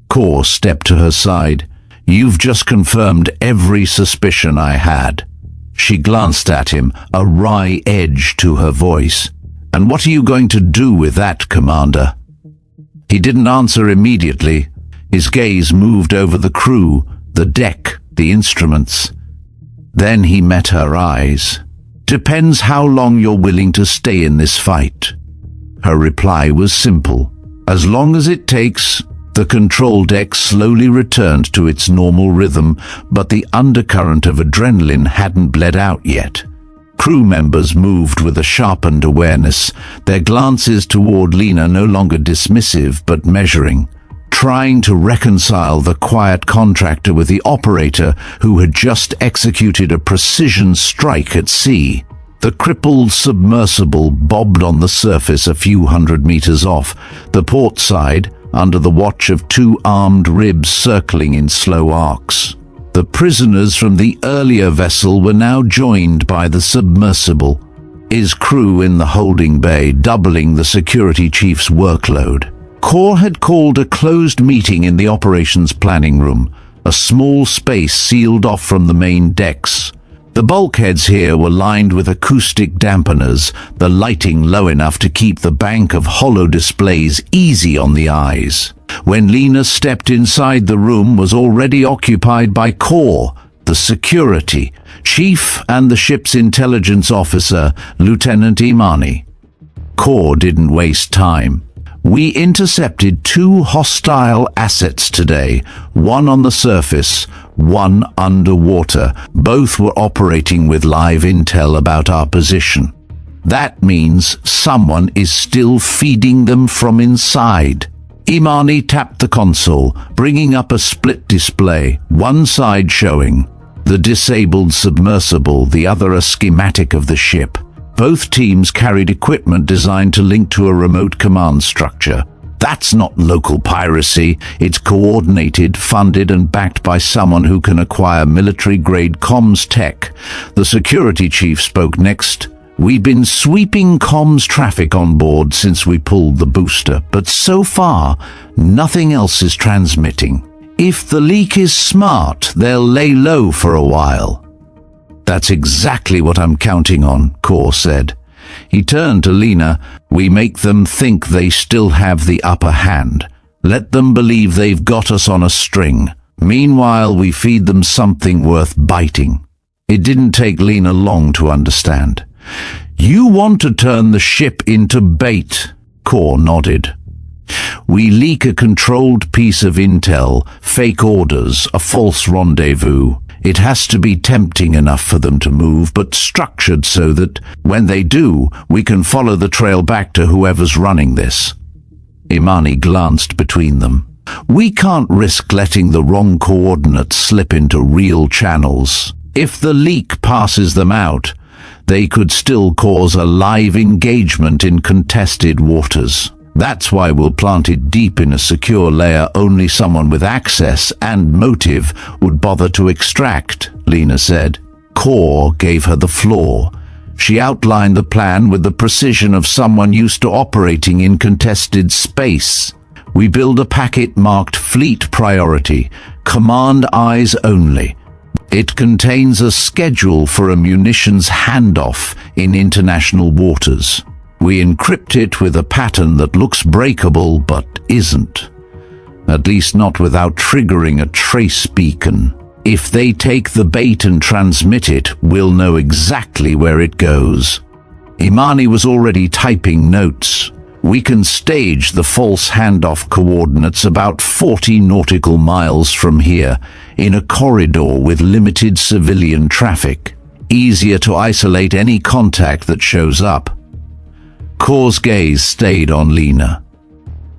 Core stepped to her side. "You've just confirmed every suspicion I had." She glanced at him, a wry edge to her voice. "And what are you going to do with that, Commander?" He didn't answer immediately. His gaze moved over the crew, the deck, the instruments. Then he met her eyes. "Depends how long you're willing to stay in this fight." Her reply was simple. "As long as it takes." The control deck slowly returned to its normal rhythm, but the undercurrent of adrenaline hadn't bled out yet. Crew members moved with a sharpened awareness, their glances toward Lena no longer dismissive but measuring, trying to reconcile the quiet contractor with the operator who had just executed a precision strike at sea. The crippled submersible bobbed on the surface a few hundred meters off, the port side, under the watch of two armed ribs circling in slow arcs. The prisoners from the earlier vessel were now joined by the submersible, his crew in the holding bay, doubling the security chief's workload. Core had called a closed meeting in the operations planning room, a small space sealed off from the main decks. The bulkheads here were lined with acoustic dampeners, the lighting low enough to keep the bank of hollow displays easy on the eyes. When Lena stepped inside, the room was already occupied by Core, the security chief, and the ship's intelligence officer, Lieutenant Imani. Core didn't waste time. "We intercepted 2 hostile assets today, one on the surface, one underwater. Both were operating with live intel about our position. That means someone is still feeding them from inside. Imani tapped the console, bringing up a split display, one side showing the disabled submersible, the other a schematic of the ship. Both teams carried equipment designed to link to a remote command structure. That's not local piracy. It's coordinated, funded, and backed by someone who can acquire military-grade comms tech. The security chief spoke next. We've been sweeping comms traffic on board since we pulled the booster, but so far, nothing else is transmitting. If the leak is smart, they'll lay low for a while. That's exactly what I'm counting on, Kor said. He turned to Lena. We make them think they still have the upper hand. Let them believe they've got us on a string. Meanwhile, we feed them something worth biting. It didn't take Lena long to understand. You want to turn the ship into bait, Kor nodded. We leak a controlled piece of intel, fake orders, a false rendezvous. It has to be tempting enough for them to move, but structured so that, when they do, we can follow the trail back to whoever's running this. Imani glanced between them. We can't risk letting the wrong coordinates slip into real channels. If the leak passes them out, they could still cause a live engagement in contested waters. That's why we'll plant it deep in a secure layer only someone with access and motive would bother to extract, Lena said. Kor gave her the floor. She outlined the plan with the precision of someone used to operating in contested space. We build a packet marked Fleet Priority, Command Eyes Only. It contains a schedule for a munitions handoff in international waters. We encrypt it with a pattern that looks breakable but isn't. At least not without triggering a trace beacon. If they take the bait and transmit it, we'll know exactly where it goes. Imani was already typing notes. We can stage the false handoff coordinates about 40 nautical miles from here, in a corridor with limited civilian traffic. Easier to isolate any contact that shows up. Kor's gaze stayed on Lena.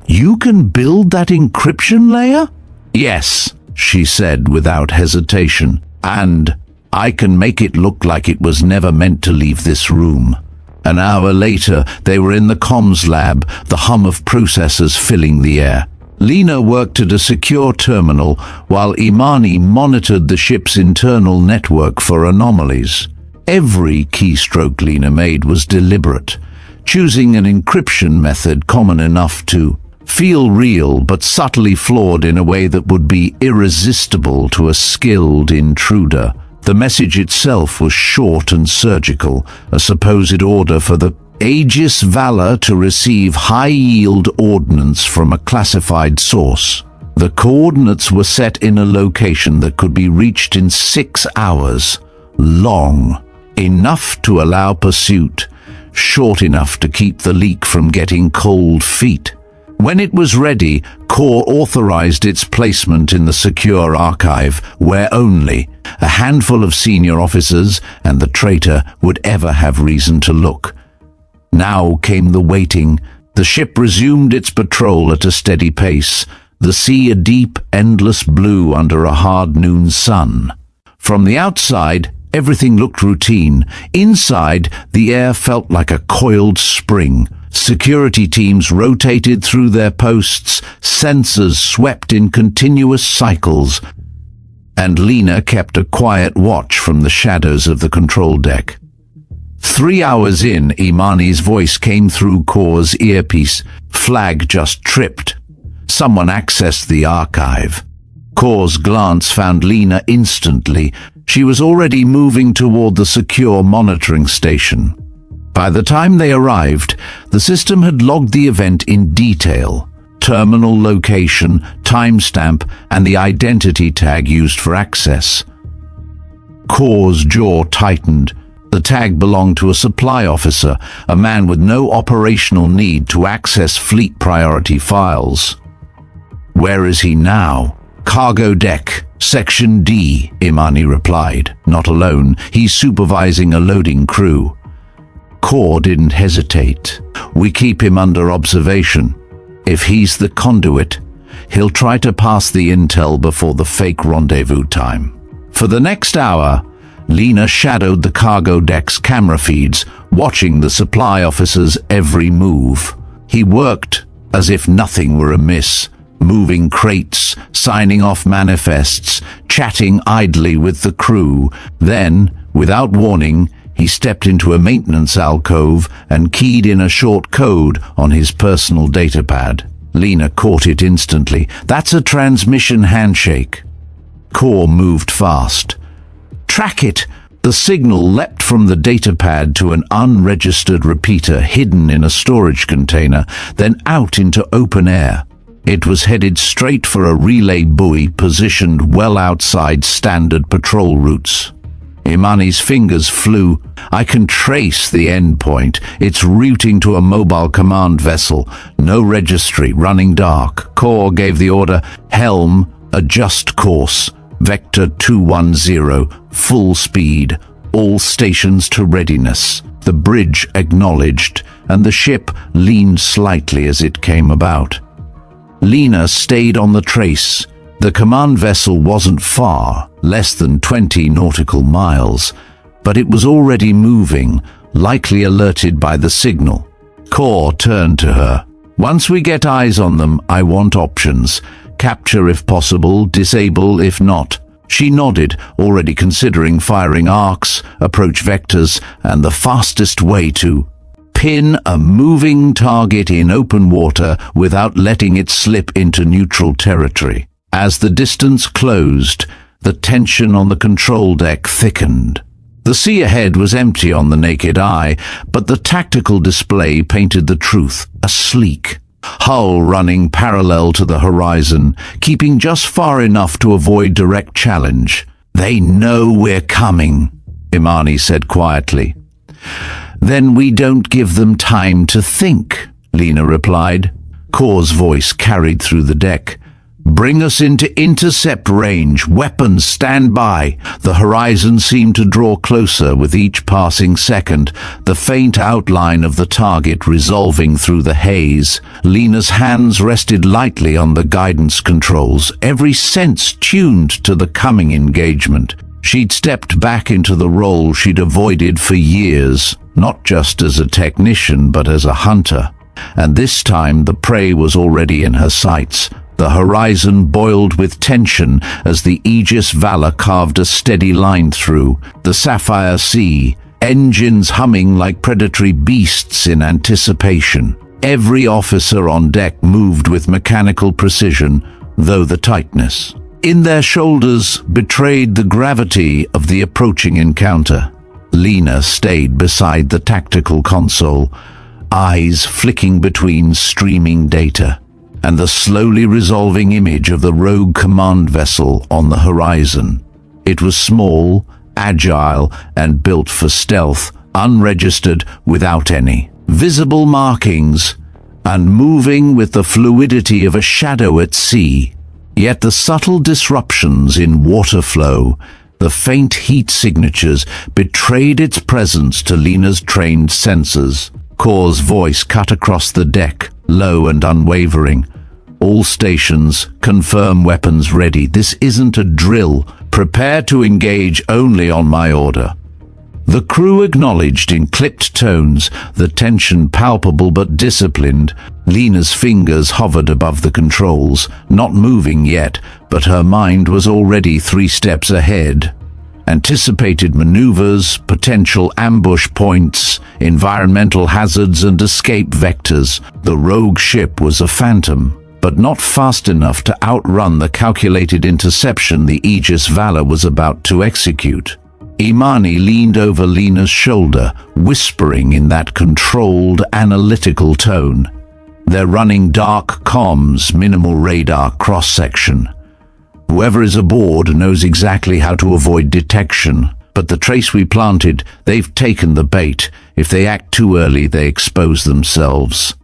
You can build that encryption layer? Yes, she said without hesitation. And I can make it look like it was never meant to leave this room. An hour later, they were in the comms lab, the hum of processors filling the air. Lena worked at a secure terminal while Imani monitored the ship's internal network for anomalies. Every keystroke Lena made was deliberate, choosing an encryption method common enough to feel real but subtly flawed in a way that would be irresistible to a skilled intruder. The message itself was short and surgical, a supposed order for the Aegis Valor to receive high-yield ordnance from a classified source. The coordinates were set in a location that could be reached in 6 hours. Long, enough to allow pursuit, short enough to keep the leak from getting cold feet. When it was ready, Kor authorized its placement in the secure archive, where only a handful of senior officers and the traitor would ever have reason to look. Now came the waiting. The ship resumed its patrol at a steady pace, the sea a deep, endless blue under a hard noon sun. From the outside, everything looked routine. Inside, the air felt like a coiled spring. Security teams rotated through their posts, sensors swept in continuous cycles, and Lena kept a quiet watch from the shadows of the control deck. 3 hours in, Imani's voice came through Kor's earpiece. Flag just tripped. Someone accessed the archive. Kor's glance found Lena instantly. She was already moving toward the secure monitoring station. By the time they arrived, the system had logged the event in detail. Terminal location, timestamp, and the identity tag used for access. Kor's jaw tightened. The tag belonged to a supply officer, a man with no operational need to access fleet priority files. Where is he now? Cargo deck, Section D, Imani replied. Not alone, he's supervising a loading crew. Kor didn't hesitate. We keep him under observation. If he's the conduit, he'll try to pass the intel before the fake rendezvous time. For the next hour, Lena shadowed the cargo deck's camera feeds, watching the supply officer's every move. He worked as if nothing were amiss, moving crates, signing off manifests, chatting idly with the crew. Then, without warning, he stepped into a maintenance alcove and keyed in a short code on his personal datapad. Lena caught it instantly. That's a transmission handshake. Kor moved fast. Track it! The signal leapt from the datapad to an unregistered repeater hidden in a storage container, then out into open air. It was headed straight for a relay buoy positioned well outside standard patrol routes. Imani's fingers flew. I can trace the endpoint. It's routing to a mobile command vessel. No registry, running dark. Kor gave the order, helm, adjust course. Vector 210, full speed, all stations to readiness. The bridge acknowledged, and the ship leaned slightly as it came about. Lena stayed on the trace. The command vessel wasn't far, less than 20 nautical miles, but it was already moving, likely alerted by the signal. Kor turned to her. Once we get eyes on them, I want options. Capture if possible, disable if not. She nodded, already considering firing arcs, approach vectors, and the fastest way to pin a moving target in open water without letting it slip into neutral territory. As the distance closed, the tension on the control deck thickened. The sea ahead was empty on the naked eye, but the tactical display painted the truth, a sleek hull running parallel to the horizon, keeping just far enough to avoid direct challenge. They know we're coming, Imani said quietly. Then we don't give them time to think, Lena replied. Kor's voice carried through the deck. Bring us into intercept range. Weapons stand by. The horizon seemed to draw closer with each passing second, the faint outline of the target resolving through the haze. Lena's hands rested lightly on the guidance controls, every sense tuned to the coming engagement. She'd stepped back into the role she'd avoided for years, not just as a technician but as a hunter. And this time the prey was already in her sights. The horizon boiled with tension as the Aegis Valor carved a steady line through the sapphire sea, engines humming like predatory beasts in anticipation. Every officer on deck moved with mechanical precision, though the tightness in their shoulders betrayed the gravity of the approaching encounter. Lena stayed beside the tactical console, eyes flicking between streaming data and the slowly resolving image of the rogue command vessel on the horizon. It was small, agile, and built for stealth, unregistered, without any visible markings, and moving with the fluidity of a shadow at sea. Yet the subtle disruptions in water flow, the faint heat signatures, betrayed its presence to Lena's trained senses. Kor's voice cut across the deck, low and unwavering. All stations, confirm weapons ready. This isn't a drill. Prepare to engage only on my order. The crew acknowledged in clipped tones, the tension palpable but disciplined. Lena's fingers hovered above the controls, not moving yet, but her mind was already 3 steps ahead. Anticipated maneuvers, potential ambush points, environmental hazards and escape vectors. The rogue ship was a phantom, but not fast enough to outrun the calculated interception the Aegis Valor was about to execute. Imani leaned over Lena's shoulder, whispering in that controlled, analytical tone. They're running dark comms, minimal radar cross-section. Whoever is aboard knows exactly how to avoid detection, but the trace we planted, they've taken the bait. If they act too early, they expose themselves.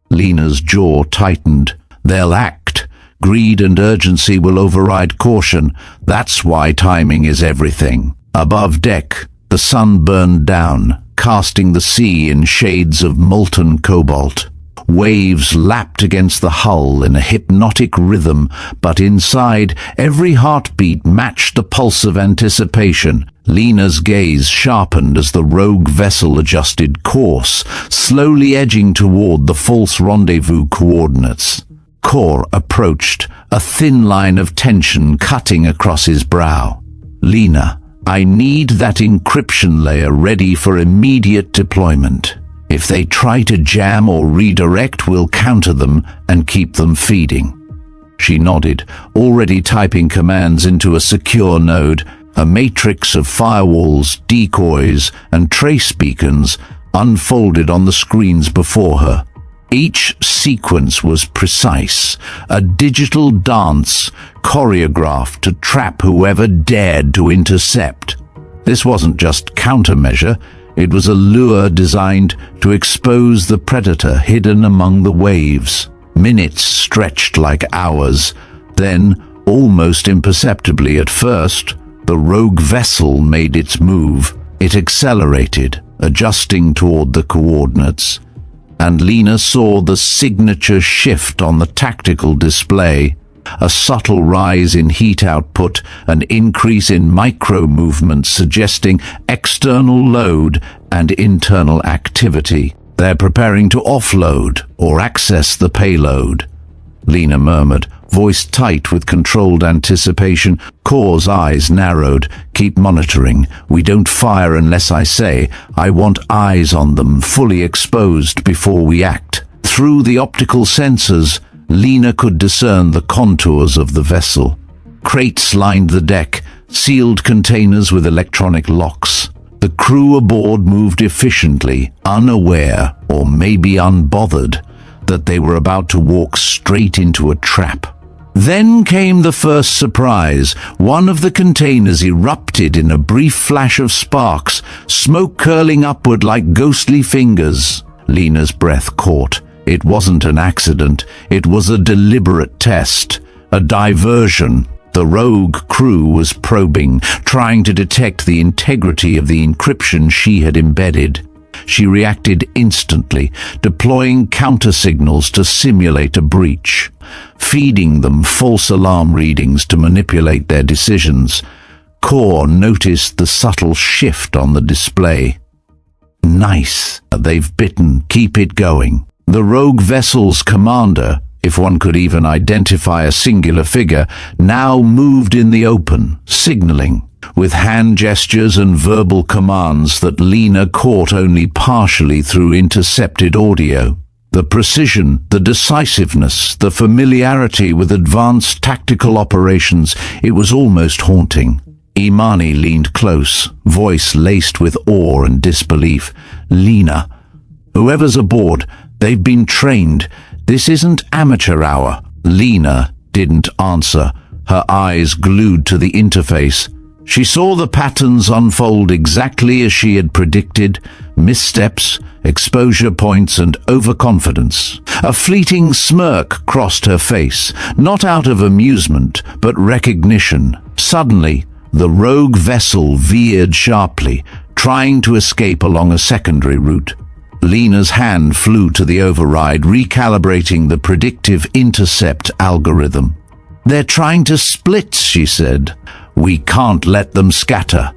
Lena's jaw tightened. They'll act, Greed and urgency will override caution. That's why timing is everything. Above deck, the sun burned down, casting the sea in shades of molten cobalt. Waves lapped against the hull in a hypnotic rhythm, but inside, every heartbeat matched the pulse of anticipation. Lena's gaze sharpened as the rogue vessel adjusted course, slowly edging toward the false rendezvous coordinates. Kor approached, a thin line of tension cutting across his brow. "Lena, I need that encryption layer ready for immediate deployment. If they try to jam or redirect, we'll counter them and keep them feeding." She nodded, already typing commands into a secure node. A matrix of firewalls, decoys, and trace beacons unfolded on the screens before her. Each sequence was precise, a digital dance choreographed to trap whoever dared to intercept. This wasn't just countermeasure. It was a lure designed to expose the predator hidden among the waves. Minutes stretched like hours. Then, almost imperceptibly at first, the rogue vessel made its move. It accelerated, adjusting toward the coordinates. And Lena saw the signature shift on the tactical display. A subtle rise in heat output, an increase in micro-movements suggesting external load and internal activity. They're preparing to offload or access the payload, Lena murmured, voice tight with controlled anticipation. Kor's eyes narrowed. "Keep monitoring. We don't fire unless I say. I want eyes on them, fully exposed before we act." Through the optical sensors, Lena could discern the contours of the vessel. Crates lined the deck, sealed containers with electronic locks. The crew aboard moved efficiently, unaware, or maybe unbothered, that they were about to walk straight into a trap. Then came the first surprise. One of the containers erupted in a brief flash of sparks, smoke curling upward like ghostly fingers. Lena's breath caught. It wasn't an accident. It was a deliberate test, a diversion. The rogue crew was probing, trying to detect the integrity of the encryption she had embedded. She reacted instantly, deploying counter-signals to simulate a breach, feeding them false alarm readings to manipulate their decisions. Kor noticed the subtle shift on the display. "Nice. They've bitten. Keep it going." The rogue vessel's commander, if one could even identify a singular figure, now moved in the open, signaling, with hand gestures and verbal commands that Lena caught only partially through intercepted audio. The precision, the decisiveness, the familiarity with advanced tactical operations, it was almost haunting. Imani leaned close, voice laced with awe and disbelief. "Lena, whoever's aboard, they've been trained. This isn't amateur hour." Lena didn't answer, her eyes glued to the interface. She saw the patterns unfold exactly as she had predicted: missteps, exposure points, and overconfidence. A fleeting smirk crossed her face, not out of amusement, but recognition. Suddenly, the rogue vessel veered sharply, trying to escape along a secondary route. Lena's hand flew to the override, recalibrating the predictive intercept algorithm. "They're trying to split," she said. "We can't let them scatter."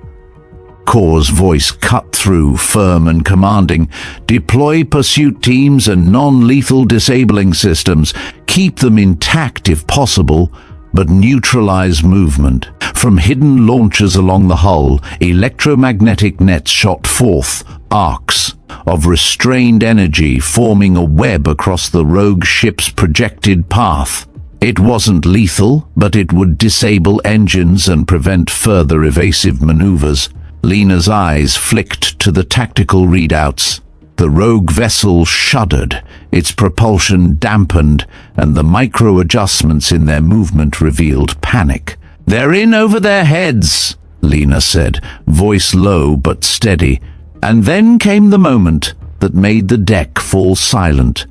Kor's voice cut through, firm and commanding. "Deploy pursuit teams and non-lethal disabling systems. Keep them intact if possible, but neutralize movement." From hidden launchers along the hull, electromagnetic nets shot forth, arcs of restrained energy forming a web across the rogue ship's projected path. It wasn't lethal, but it would disable engines and prevent further evasive maneuvers. Lena's eyes flicked to the tactical readouts. The rogue vessel shuddered, its propulsion dampened, and the micro-adjustments in their movement revealed panic. "They're in over their heads," Lena said, voice low but steady. And then came the moment that made the deck fall silent.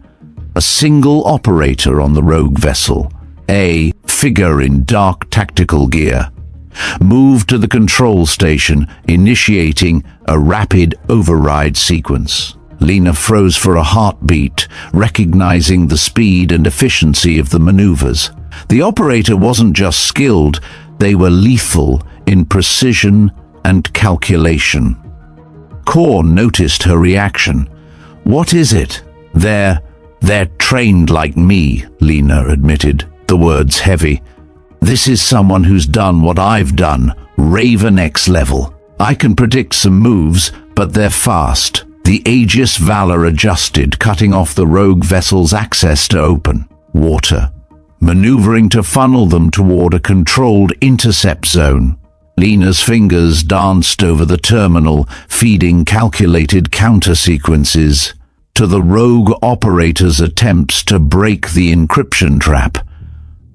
A single operator on the rogue vessel, A figure in dark tactical gear moved to the control station, initiating a rapid override sequence. Lena froze for a heartbeat, recognizing the speed and efficiency of the maneuvers. The operator wasn't just skilled, they were lethal in precision and calculation. Core noticed her reaction. "What is it?" They're trained like me," Lena admitted, the words heavy. "This is someone who's done what I've done, Raven X level. I can predict some moves, but they're fast." The Aegis Valor adjusted, cutting off the rogue vessel's access to open water, maneuvering to funnel them toward a controlled intercept zone. Lena's fingers danced over the terminal, feeding calculated counter-sequences to the rogue operator's attempts to break the encryption trap.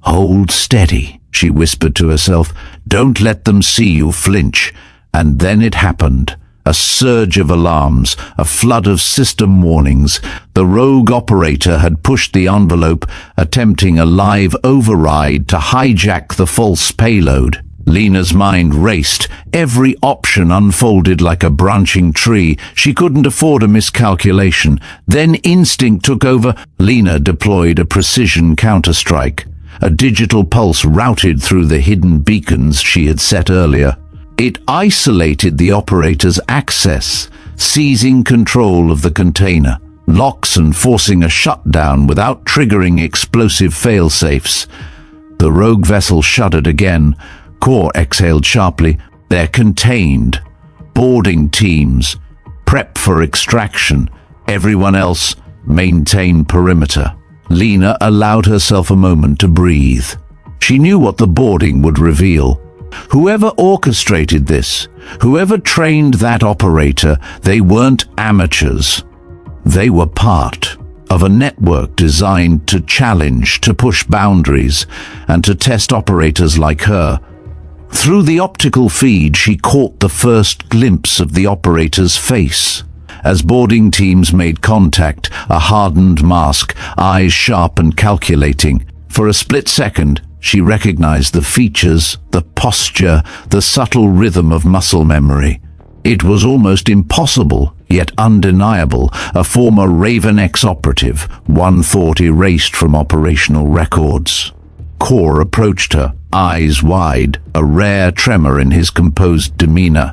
"Hold steady," she whispered to herself. "Don't let them see you flinch." And then it happened. A surge of alarms, a flood of system warnings. The rogue operator had pushed the envelope, attempting a live override to hijack the false payload. Lena's mind raced. Every option unfolded like a branching tree. She couldn't afford a miscalculation. Then instinct took over. Lena deployed a precision counterstrike. A digital pulse routed through the hidden beacons she had set earlier. It isolated the operator's access, seizing control of the container, locks and forcing a shutdown without triggering explosive failsafes. The rogue vessel shuddered again. Core exhaled sharply. "They're contained. Boarding teams. Prep for extraction. Everyone else, maintain perimeter." Lena allowed herself a moment to breathe. She knew what the boarding would reveal. Whoever orchestrated this, whoever trained that operator, they weren't amateurs. They were part of a network designed to challenge, to push boundaries, and to test operators like her. Through the optical feed, she caught the first glimpse of the operator's face. As boarding teams made contact, a hardened mask, eyes sharp and calculating. For a split second, she recognized the features, the posture, the subtle rhythm of muscle memory. It was almost impossible, yet undeniable, a former Raven X operative, one thought erased from operational records. Core approached her, eyes wide, a rare tremor in his composed demeanor.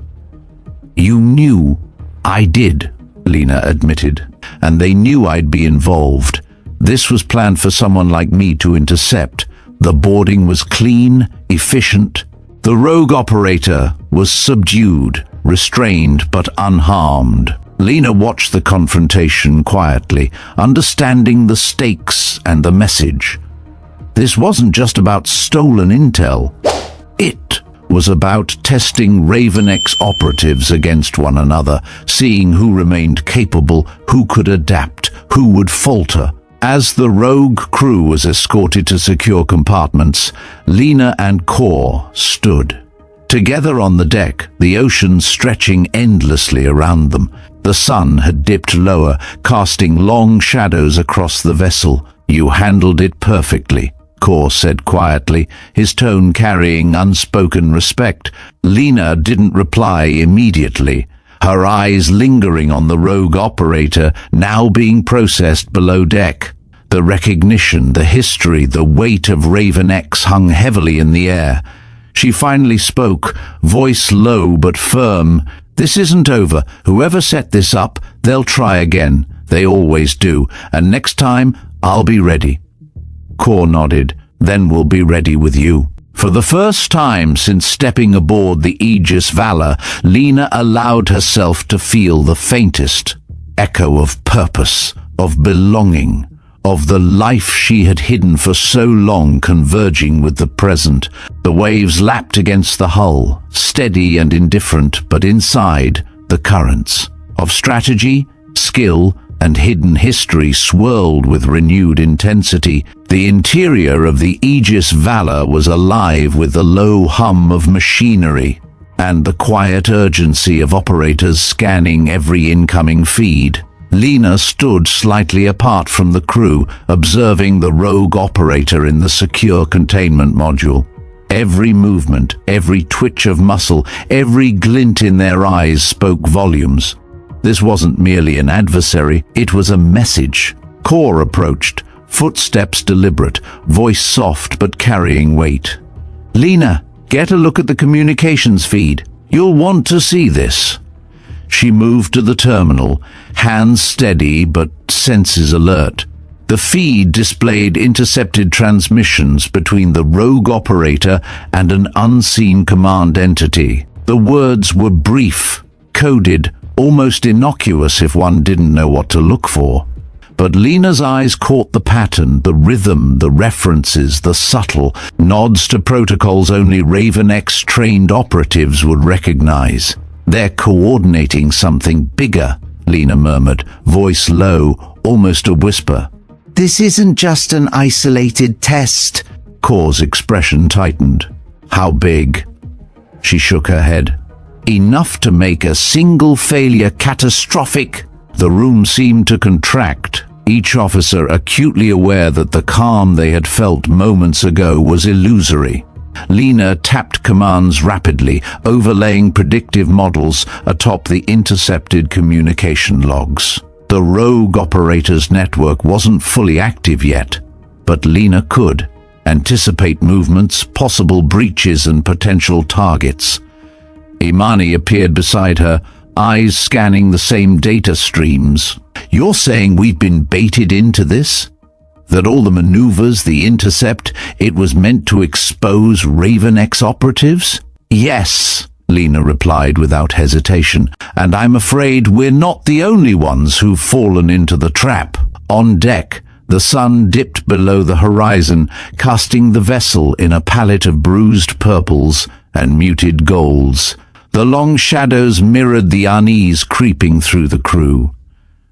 "You knew." "I did," Lena admitted, "and they knew I'd be involved. This was planned for someone like me to intercept. The boarding was clean, efficient. The rogue operator was subdued, restrained but unharmed." Lena watched the confrontation quietly, understanding the stakes and the message. This wasn't just about stolen intel. It was about testing Raven X operatives against one another, seeing who remained capable, who could adapt, who would falter. As the rogue crew was escorted to secure compartments, Lena and Core stood. Together on the deck, the ocean stretching endlessly around them. The sun had dipped lower, casting long shadows across the vessel. "You handled it perfectly," Core said quietly, his tone carrying unspoken respect. Lena didn't reply immediately, her eyes lingering on the rogue operator, now being processed below deck. The recognition, the history, the weight of Raven X hung heavily in the air. She finally spoke, voice low but firm. "This isn't over. Whoever set this up, they'll try again. They always do. And next time, I'll be ready." Core nodded. "Then we'll be ready with you." For the first time since stepping aboard the Aegis Valor, Lena allowed herself to feel the faintest echo of purpose, of belonging, of the life she had hidden for so long converging with the present. The waves lapped against the hull, steady and indifferent, but inside, the currents of strategy, skill, and hidden history swirled with renewed intensity. The interior of the Aegis Valor was alive with the low hum of machinery and the quiet urgency of operators scanning every incoming feed. Lena stood slightly apart from the crew, observing the rogue operator in the secure containment module. Every movement, every twitch of muscle, every glint in their eyes spoke volumes. This wasn't merely an adversary, it was a message. Core approached, footsteps deliberate, voice soft but carrying weight. "Lena, get a look at the communications feed. You'll want to see this." She moved to the terminal, hands steady but senses alert. The feed displayed intercepted transmissions between the rogue operator and an unseen command entity. The words were brief, coded, almost innocuous if one didn't know what to look for. But Lena's eyes caught the pattern, the rhythm, the references, the subtle nods to protocols only Raven X-trained operatives would recognize. "They're coordinating something bigger," Lena murmured, voice low, almost a whisper. "This isn't just an isolated test." Core's expression tightened. "How big?" She shook her head. "Enough to make a single failure catastrophic." The room seemed to contract, each officer acutely aware that the calm they had felt moments ago was illusory. Lena tapped commands rapidly, overlaying predictive models atop the intercepted communication logs. The rogue operator's network wasn't fully active yet, but Lena could anticipate movements, possible breaches and potential targets. Imani appeared beside her, eyes scanning the same data streams. "You're saying we've been baited into this? That all the maneuvers, the intercept, it was meant to expose Raven X operatives?" "Yes," Lena replied without hesitation, "and I'm afraid we're not the only ones who've fallen into the trap." On deck, the sun dipped below the horizon, casting the vessel in a palette of bruised purples and muted golds. The long shadows mirrored the unease creeping through the crew.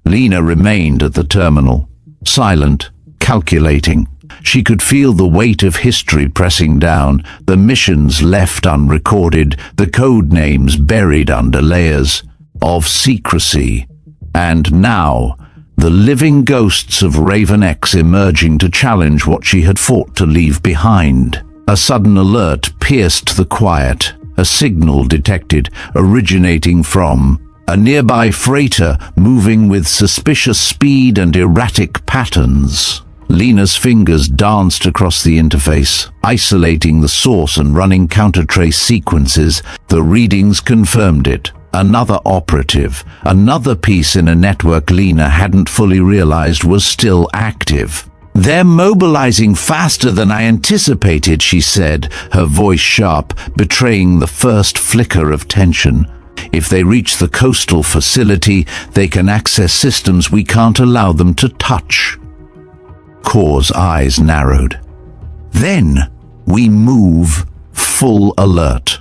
Lena remained at the terminal, silent, calculating. She could feel the weight of history pressing down, the missions left unrecorded, the code names buried under layers of secrecy. And now, the living ghosts of Raven X emerging to challenge what she had fought to leave behind. A sudden alert pierced the quiet, a signal detected, originating from a nearby freighter moving with suspicious speed and erratic patterns. Lena's fingers danced across the interface, isolating the source and running countertrace sequences. The readings confirmed it. Another operative, another piece in a network Lena hadn't fully realized was still active. "They're mobilizing faster than I anticipated," she said, her voice sharp, betraying the first flicker of tension. "If they reach the coastal facility, they can access systems we can't allow them to touch." Core's eyes narrowed. "Then we move full alert.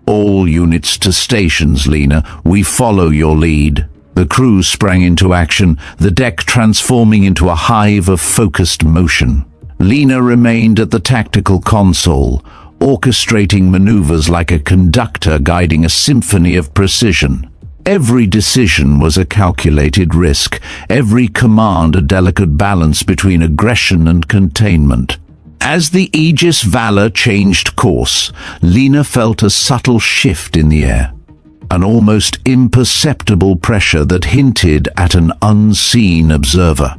All units to stations, Lena. We follow your lead." The crew sprang into action, the deck transforming into a hive of focused motion. Lena remained at the tactical console, orchestrating maneuvers like a conductor guiding a symphony of precision. Every decision was a calculated risk, every command a delicate balance between aggression and containment. As the Aegis Valor changed course, Lena felt a subtle shift in the air, an almost imperceptible pressure that hinted at an unseen observer.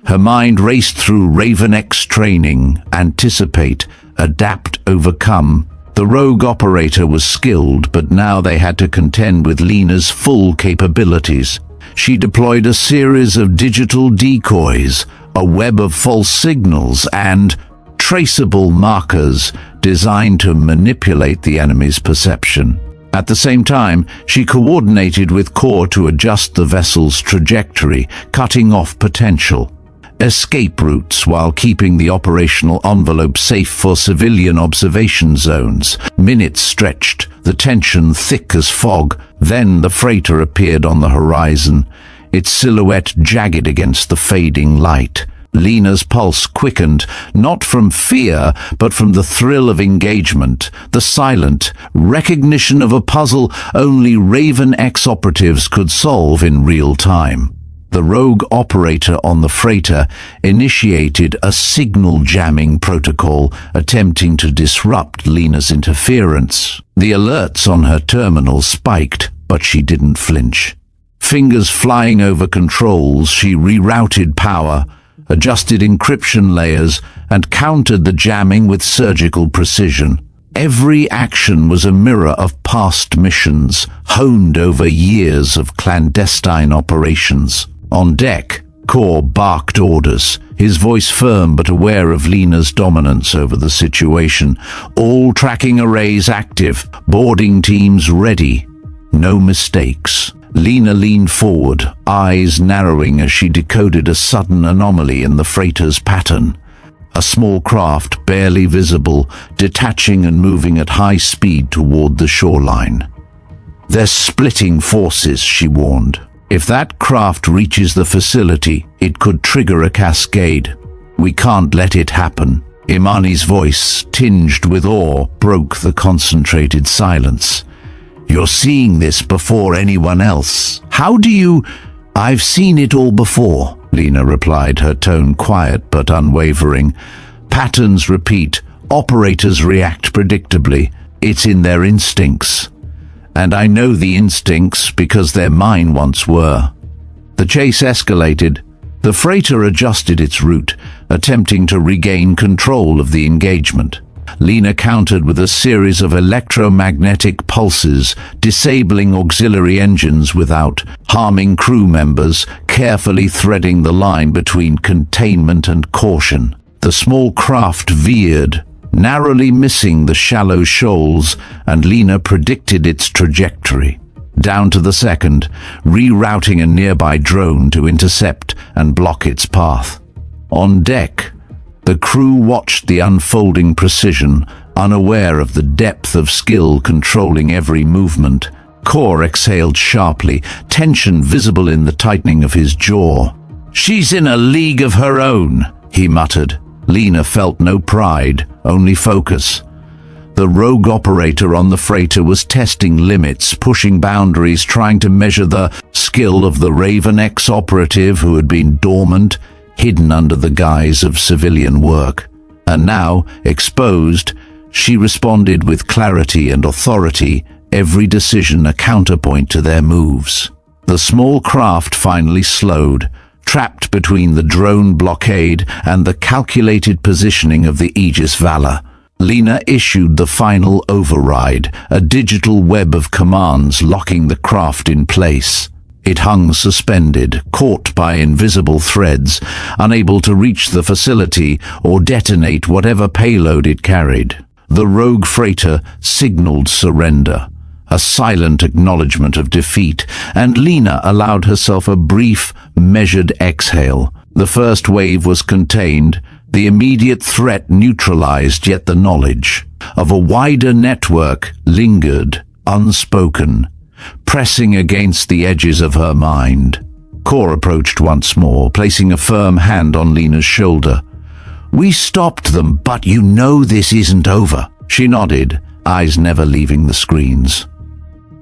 Her mind raced through Raven X training, anticipate, adapt, overcome. The rogue operator was skilled, but now they had to contend with Lena's full capabilities. She deployed a series of digital decoys, a web of false signals, and traceable markers designed to manipulate the enemy's perception. At the same time, she coordinated with Core to adjust the vessel's trajectory, cutting off potential escape routes while keeping the operational envelope safe for civilian observation zones. Minutes stretched, the tension thick as fog. Then the freighter appeared on the horizon, its silhouette jagged against the fading light. Lena's pulse quickened, not from fear, but from the thrill of engagement, the silent recognition of a puzzle only Raven X operatives could solve in real time. The rogue operator on the freighter initiated a signal jamming protocol attempting to disrupt Lena's interference. The alerts on her terminal spiked, but she didn't flinch. Fingers flying over controls, she rerouted power, adjusted encryption layers, and countered the jamming with surgical precision. Every action was a mirror of past missions, honed over years of clandestine operations. On deck, Core barked orders, his voice firm but aware of Lena's dominance over the situation. All tracking arrays active, boarding teams ready. No mistakes. Lena leaned forward, eyes narrowing as she decoded a sudden anomaly in the freighter's pattern. A small craft, barely visible, detaching and moving at high speed toward the shoreline. "They're splitting forces," she warned. "If that craft reaches the facility, it could trigger a cascade. We can't let it happen." Imani's voice, tinged with awe, broke the concentrated silence. "You're seeing this before anyone else. How do you—" "I've seen it all before," Lena replied, her tone quiet but unwavering. "Patterns repeat, operators react predictably. It's in their instincts. And I know the instincts because they're mine once were." The chase escalated. The freighter adjusted its route, attempting to regain control of the engagement. Lena countered with a series of electromagnetic pulses, disabling auxiliary engines without harming crew members, carefully threading the line between containment and caution. The small craft veered, narrowly missing the shallow shoals, and Lena predicted its trajectory. Down to the second, rerouting a nearby drone to intercept and block its path. On deck, the crew watched the unfolding precision, unaware of the depth of skill controlling every movement. Core exhaled sharply, tension visible in the tightening of his jaw. "She's in a league of her own," he muttered. Lena felt no pride, only focus. The rogue operator on the freighter was testing limits, pushing boundaries, trying to measure the skill of the Raven X operative who had been dormant, hidden under the guise of civilian work. And now, exposed, she responded with clarity and authority, every decision a counterpoint to their moves. The small craft finally slowed, trapped between the drone blockade and the calculated positioning of the Aegis Valor. Lena issued the final override, a digital web of commands locking the craft in place. It hung suspended, caught by invisible threads, unable to reach the facility or detonate whatever payload it carried. The rogue freighter signaled surrender, a silent acknowledgement of defeat, and Lena allowed herself a brief, measured exhale. The first wave was contained, the immediate threat neutralized, yet the knowledge of a wider network lingered, unspoken, pressing against the edges of her mind. Core approached once more, placing a firm hand on Lena's shoulder. "We stopped them, but you know this isn't over." She nodded, eyes never leaving the screens.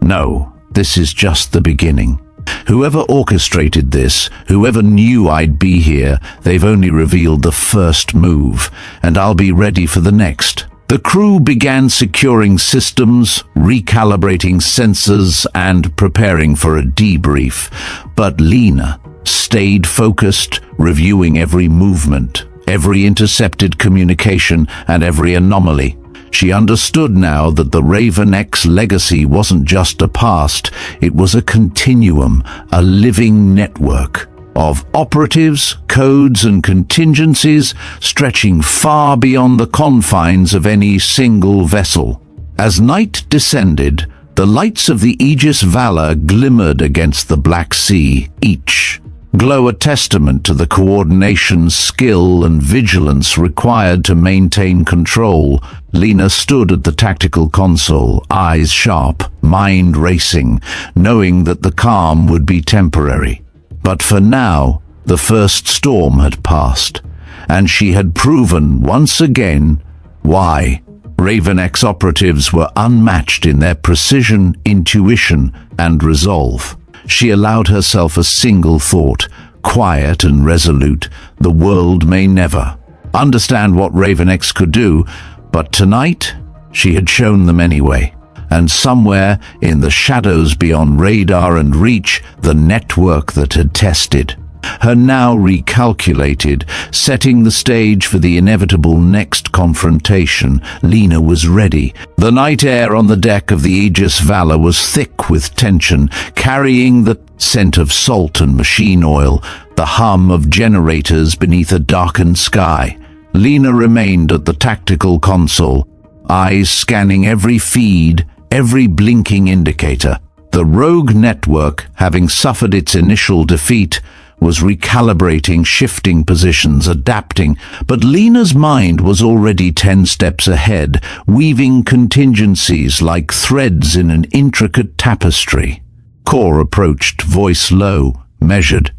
"No, this is just the beginning. Whoever orchestrated this, whoever knew I'd be here, they've only revealed the first move, and I'll be ready for the next." The crew began securing systems, recalibrating sensors, and preparing for a debrief. But Lena stayed focused, reviewing every movement, every intercepted communication, and every anomaly. She understood now that the Raven X legacy wasn't just a past, it was a continuum, a living network of operatives, codes, and contingencies stretching far beyond the confines of any single vessel. As night descended, the lights of the Aegis Valor glimmered against the Black Sea, each glow a testament to the coordination, skill, and vigilance required to maintain control. Lena stood at the tactical console, eyes sharp, mind racing, knowing that the calm would be temporary. But for now, the first storm had passed, and she had proven once again why. Raven X operatives were unmatched in their precision, intuition, and resolve. She allowed herself a single thought, quiet and resolute: the world may never understand what Raven X could do, but tonight she had shown them anyway. And somewhere in the shadows beyond radar and reach, the network that had tested her now recalculated, setting the stage for the inevitable next confrontation. Lena was ready. The night air on the deck of the Aegis Valor was thick with tension, carrying the scent of salt and machine oil, the hum of generators beneath a darkened sky. Lena remained at the tactical console, eyes scanning every feed, every blinking indicator. The rogue network, having suffered its initial defeat, was recalibrating, shifting positions, adapting, but Lena's mind was already 10 steps ahead, weaving contingencies like threads in an intricate tapestry. Core approached, voice low, measured.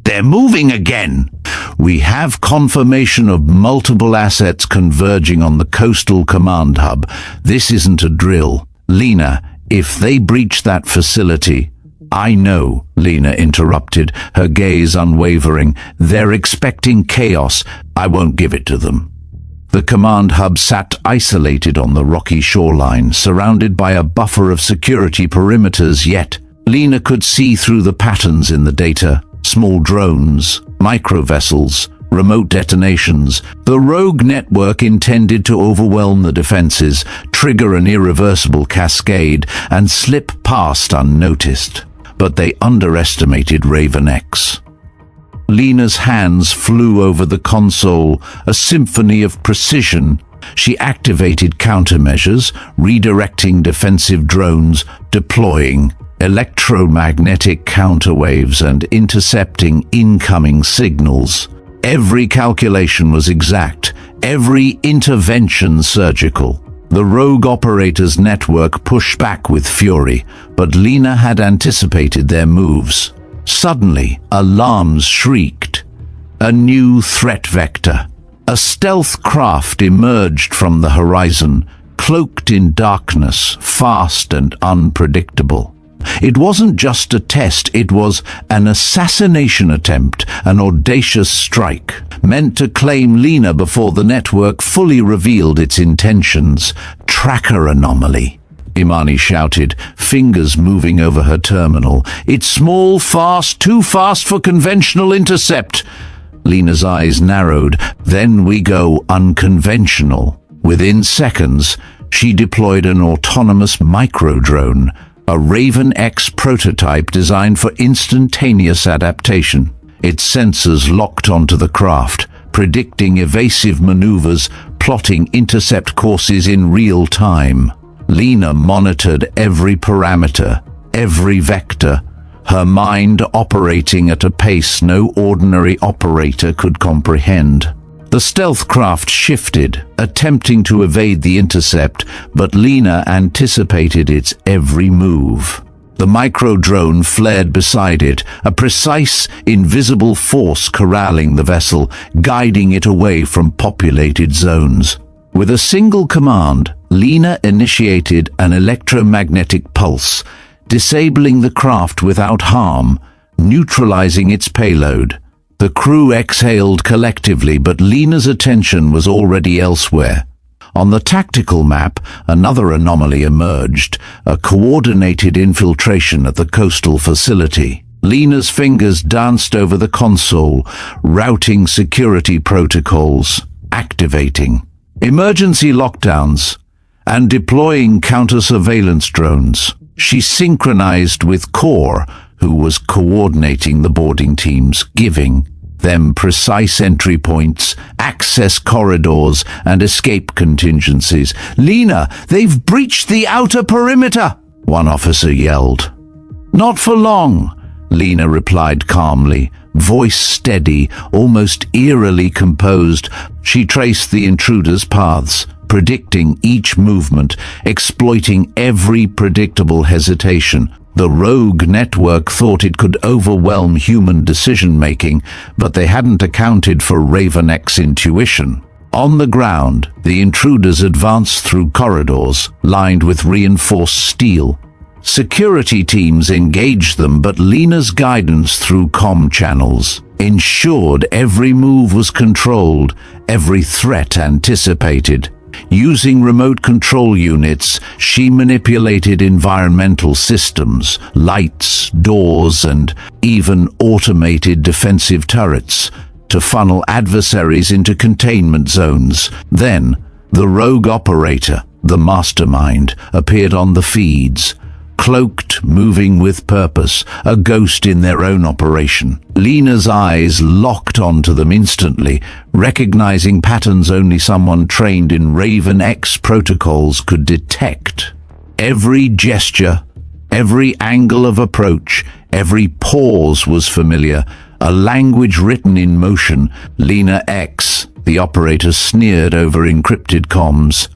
"They're moving again! We have confirmation of multiple assets converging on the coastal command hub. This isn't a drill. Lena, if they breach that facility—" "I know," Lena interrupted, her gaze unwavering. "They're expecting chaos. I won't give it to them." The command hub sat isolated on the rocky shoreline, surrounded by a buffer of security perimeters, yet Lena could see through the patterns in the data. Small drones, microvessels, remote detonations. The rogue network intended to overwhelm the defenses, trigger an irreversible cascade, and slip past unnoticed. But they underestimated Raven X. Lena's hands flew over the console, a symphony of precision. She activated countermeasures, redirecting defensive drones, deploying electromagnetic counterwaves and intercepting incoming signals. Every calculation was exact, every intervention surgical. The rogue operator's network pushed back with fury, but Lena had anticipated their moves. Suddenly, alarms shrieked. A new threat vector. A stealth craft emerged from the horizon, cloaked in darkness, fast and unpredictable. It wasn't just a test, it was an assassination attempt, an audacious strike, meant to claim Lena before the network fully revealed its intentions. "Tracker anomaly," Imani shouted, fingers moving over her terminal. "It's small, fast, too fast for conventional intercept." Lena's eyes narrowed. "Then we go unconventional." Within seconds, she deployed an autonomous microdrone, a Raven X prototype designed for instantaneous adaptation. Its sensors locked onto the craft, predicting evasive maneuvers, plotting intercept courses in real time. Lena monitored every parameter, every vector, her mind operating at a pace no ordinary operator could comprehend. The stealth craft shifted, attempting to evade the intercept, but Lena anticipated its every move. The micro-drone flared beside it, a precise, invisible force corralling the vessel, guiding it away from populated zones. With a single command, Lena initiated an electromagnetic pulse, disabling the craft without harm, neutralizing its payload. The crew exhaled collectively, but Lena's attention was already elsewhere. On the tactical map, another anomaly emerged, a coordinated infiltration at the coastal facility. Lena's fingers danced over the console, routing security protocols, activating emergency lockdowns, and deploying counter-surveillance drones. She synchronized with Core, who was coordinating the boarding teams, giving them precise entry points, access corridors, and escape contingencies. "Lena, they've breached the outer perimeter!" one officer yelled. "Not for long," Lena replied calmly, voice steady, almost eerily composed. She traced the intruders' paths, predicting each movement, exploiting every predictable hesitation. The rogue network thought it could overwhelm human decision-making, but they hadn't accounted for Raven X intuition. On the ground, the intruders advanced through corridors lined with reinforced steel. Security teams engaged them, but Lena's guidance through comm channels ensured every move was controlled, every threat anticipated. Using remote control units, she manipulated environmental systems, lights, doors, and even automated defensive turrets to funnel adversaries into containment zones. Then, the rogue operator, the mastermind, appeared on the feeds, cloaked, moving with purpose, a ghost in their own operation. Lena's eyes locked onto them instantly, recognizing patterns only someone trained in Raven X protocols could detect. Every gesture, every angle of approach, every pause was familiar, a language written in motion. Lena X, the operator, sneered over encrypted comms.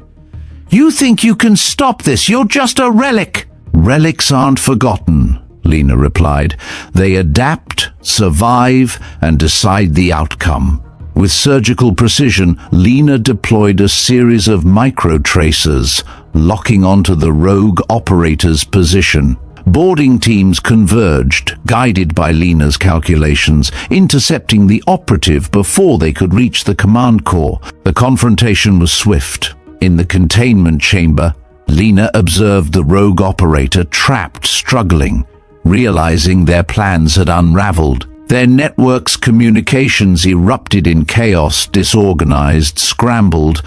"You think you can stop this? You're just a relic." "Relics aren't forgotten," Lena replied. "They adapt, survive, and decide the outcome." With surgical precision, Lena deployed a series of micro-tracers, locking onto the rogue operator's position. Boarding teams converged, guided by Lena's calculations, intercepting the operative before they could reach the command core. The confrontation was swift. In the containment chamber, Lena observed the rogue operator trapped, struggling, realizing their plans had unraveled. Their network's communications erupted in chaos, disorganized, scrambled,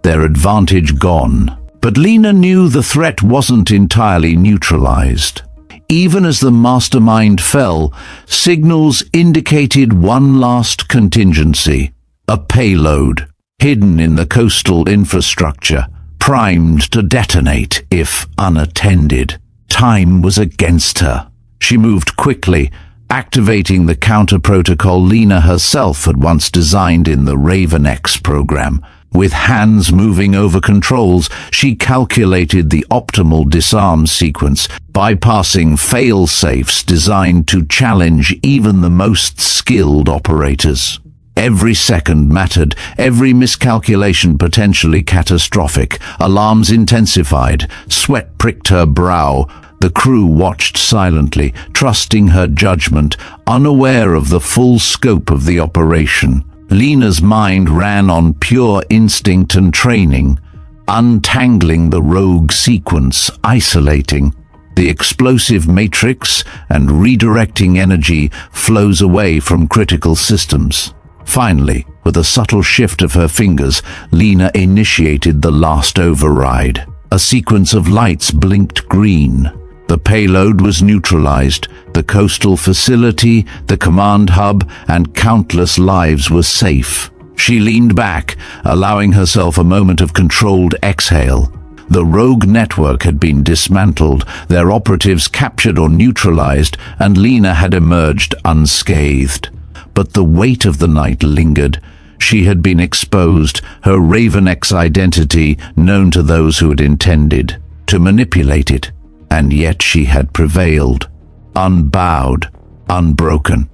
their advantage gone. But Lena knew the threat wasn't entirely neutralized. Even as the mastermind fell, signals indicated one last contingency, a payload, hidden in the coastal infrastructure, primed to detonate if unattended. Time was against her. She moved quickly, activating the counter-protocol Lena herself had once designed in the Raven X program. With hands moving over controls, she calculated the optimal disarm sequence, bypassing fail-safes designed to challenge even the most skilled operators. Every second mattered, every miscalculation potentially catastrophic. Alarms intensified, sweat pricked her brow. The crew watched silently, trusting her judgment, unaware of the full scope of the operation. Lena's mind ran on pure instinct and training, untangling the rogue sequence, isolating the explosive matrix, and redirecting energy flows away from critical systems. Finally, with a subtle shift of her fingers, Lena initiated the last override. A sequence of lights blinked green. The payload was neutralized. The coastal facility, the command hub, and countless lives were safe. She leaned back, allowing herself a moment of controlled exhale. The rogue network had been dismantled, their operatives captured or neutralized, and Lena had emerged unscathed. But the weight of the night lingered. She had been exposed, her Raven X identity known to those who had intended to manipulate it. And yet she had prevailed, unbowed, unbroken.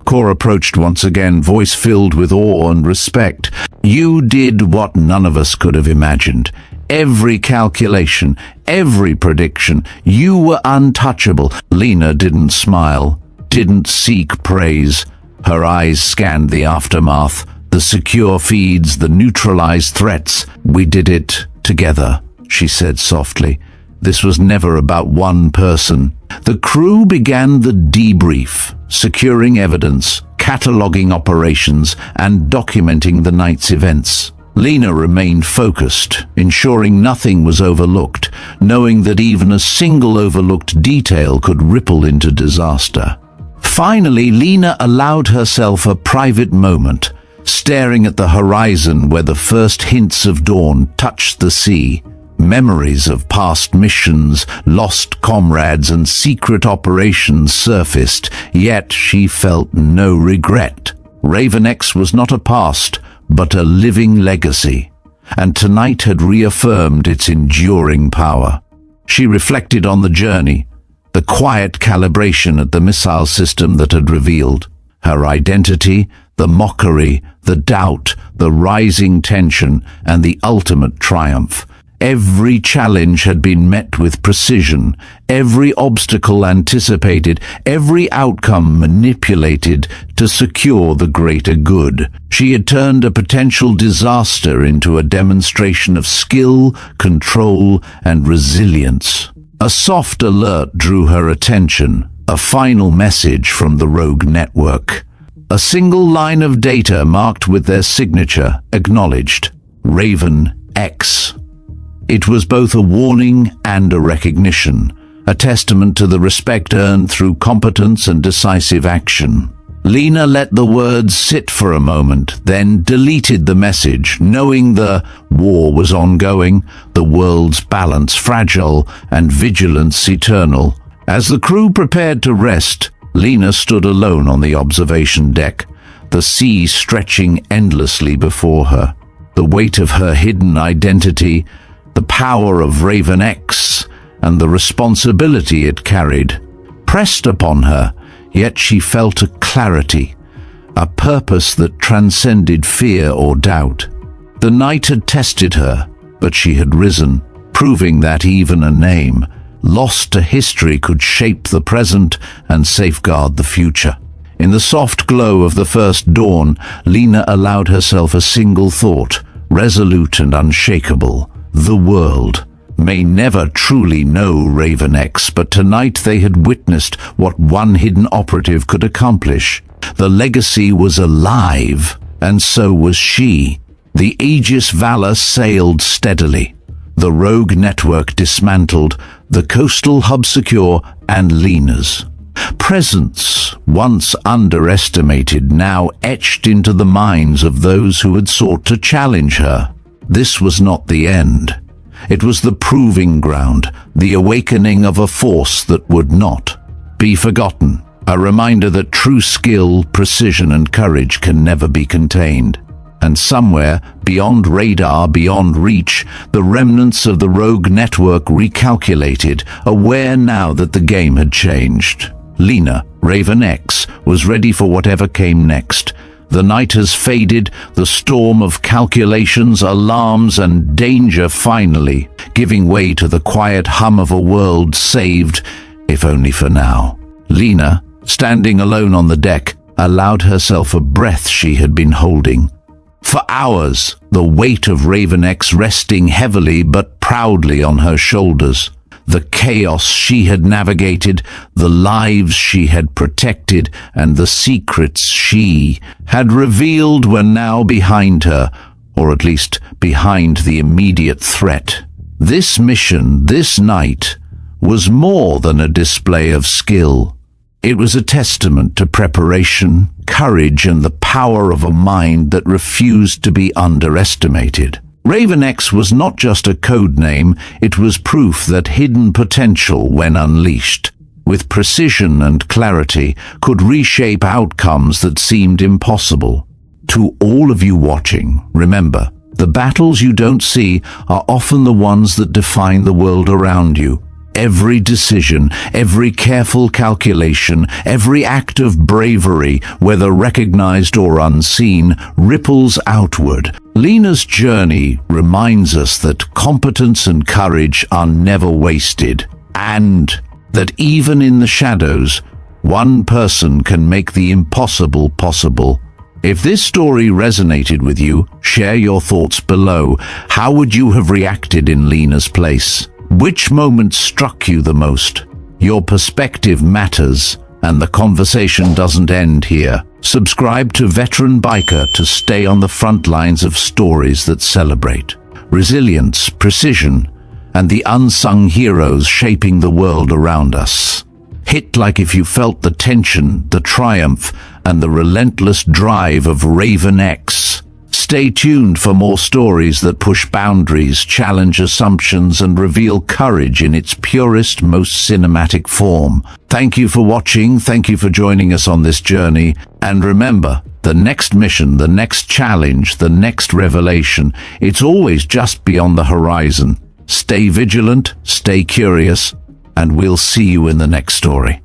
Core approached once again, voice filled with awe and respect. "You did what none of us could have imagined. Every calculation, every prediction, you were untouchable." Lena didn't smile, didn't seek praise. Her eyes scanned the aftermath, the secure feeds, the neutralized threats. "We did it together," she said softly. "This was never about one person." The crew began the debrief, securing evidence, cataloging operations, and documenting the night's events. Lena remained focused, ensuring nothing was overlooked, knowing that even a single overlooked detail could ripple into disaster. Finally, Lena allowed herself a private moment, staring at the horizon where the first hints of dawn touched the sea. Memories of past missions, lost comrades, and secret operations surfaced, yet she felt no regret. Raven X was not a past, but a living legacy, and tonight had reaffirmed its enduring power. She reflected on the journey, the quiet calibration at the missile system that had revealed her identity, the mockery, the doubt, the rising tension, and the ultimate triumph. Every challenge had been met with precision, every obstacle anticipated, every outcome manipulated to secure the greater good. She had turned a potential disaster into a demonstration of skill, control, and resilience. A soft alert drew her attention, a final message from the rogue network. A single line of data marked with their signature, acknowledged, Raven X. It was both a warning and a recognition, a testament to the respect earned through competence and decisive action. Lena let the words sit for a moment, then deleted the message, knowing the war was ongoing, the world's balance fragile, and vigilance eternal. As the crew prepared to rest, Lena stood alone on the observation deck, the sea stretching endlessly before her. The weight of her hidden identity, the power of Raven X, and the responsibility it carried, pressed upon her, yet she felt a clarity, a purpose that transcended fear or doubt. The night had tested her, but she had risen, proving that even a name, lost to history, could shape the present and safeguard the future. In the soft glow of the first dawn, Lena allowed herself a single thought, resolute and unshakable. The world may never truly know Raven X, but tonight they had witnessed what one hidden operative could accomplish. The legacy was alive, and so was she. The Aegis Valor sailed steadily. The rogue network dismantled, the coastal hub secure, and Lena's presence, once underestimated, now etched into the minds of those who had sought to challenge her. This was not the end. It was the proving ground, the awakening of a force that would not be forgotten, a reminder that true skill, precision, and courage can never be contained. And somewhere, beyond radar, beyond reach, the remnants of the rogue network recalculated, aware now that the game had changed. Lena, Raven X, was ready for whatever came next. The night has faded, the storm of calculations, alarms, and danger finally giving way to the quiet hum of a world saved, if only for now. Lena, standing alone on the deck, allowed herself a breath she had been holding. For hours, the weight of Raven X resting heavily but proudly on her shoulders. The chaos she had navigated, the lives she had protected, and the secrets she had revealed were now behind her, or at least behind the immediate threat. This mission, this night, was more than a display of skill. It was a testament to preparation, courage, and the power of a mind that refused to be underestimated. Raven X was not just a code name, it was proof that hidden potential, when unleashed, with precision and clarity, could reshape outcomes that seemed impossible. To all of you watching, remember, the battles you don't see are often the ones that define the world around you. Every decision, every careful calculation, every act of bravery, whether recognized or unseen, ripples outward. Lena's journey reminds us that competence and courage are never wasted, and that even in the shadows, one person can make the impossible possible. If this story resonated with you, share your thoughts below. How would you have reacted in Lena's place? Which moment struck you the most? Your perspective matters, and the conversation doesn't end here. Subscribe to Veteran Biker to stay on the front lines of stories that celebrate resilience, precision, and the unsung heroes shaping the world around us. Hit like if you felt the tension, the triumph, and the relentless drive of Raven X. Stay tuned for more stories that push boundaries, challenge assumptions, and reveal courage in its purest, most cinematic form. Thank you for watching, thank you for joining us on this journey, and remember, the next mission, the next challenge, the next revelation, it's always just beyond the horizon. Stay vigilant, stay curious, and we'll see you in the next story.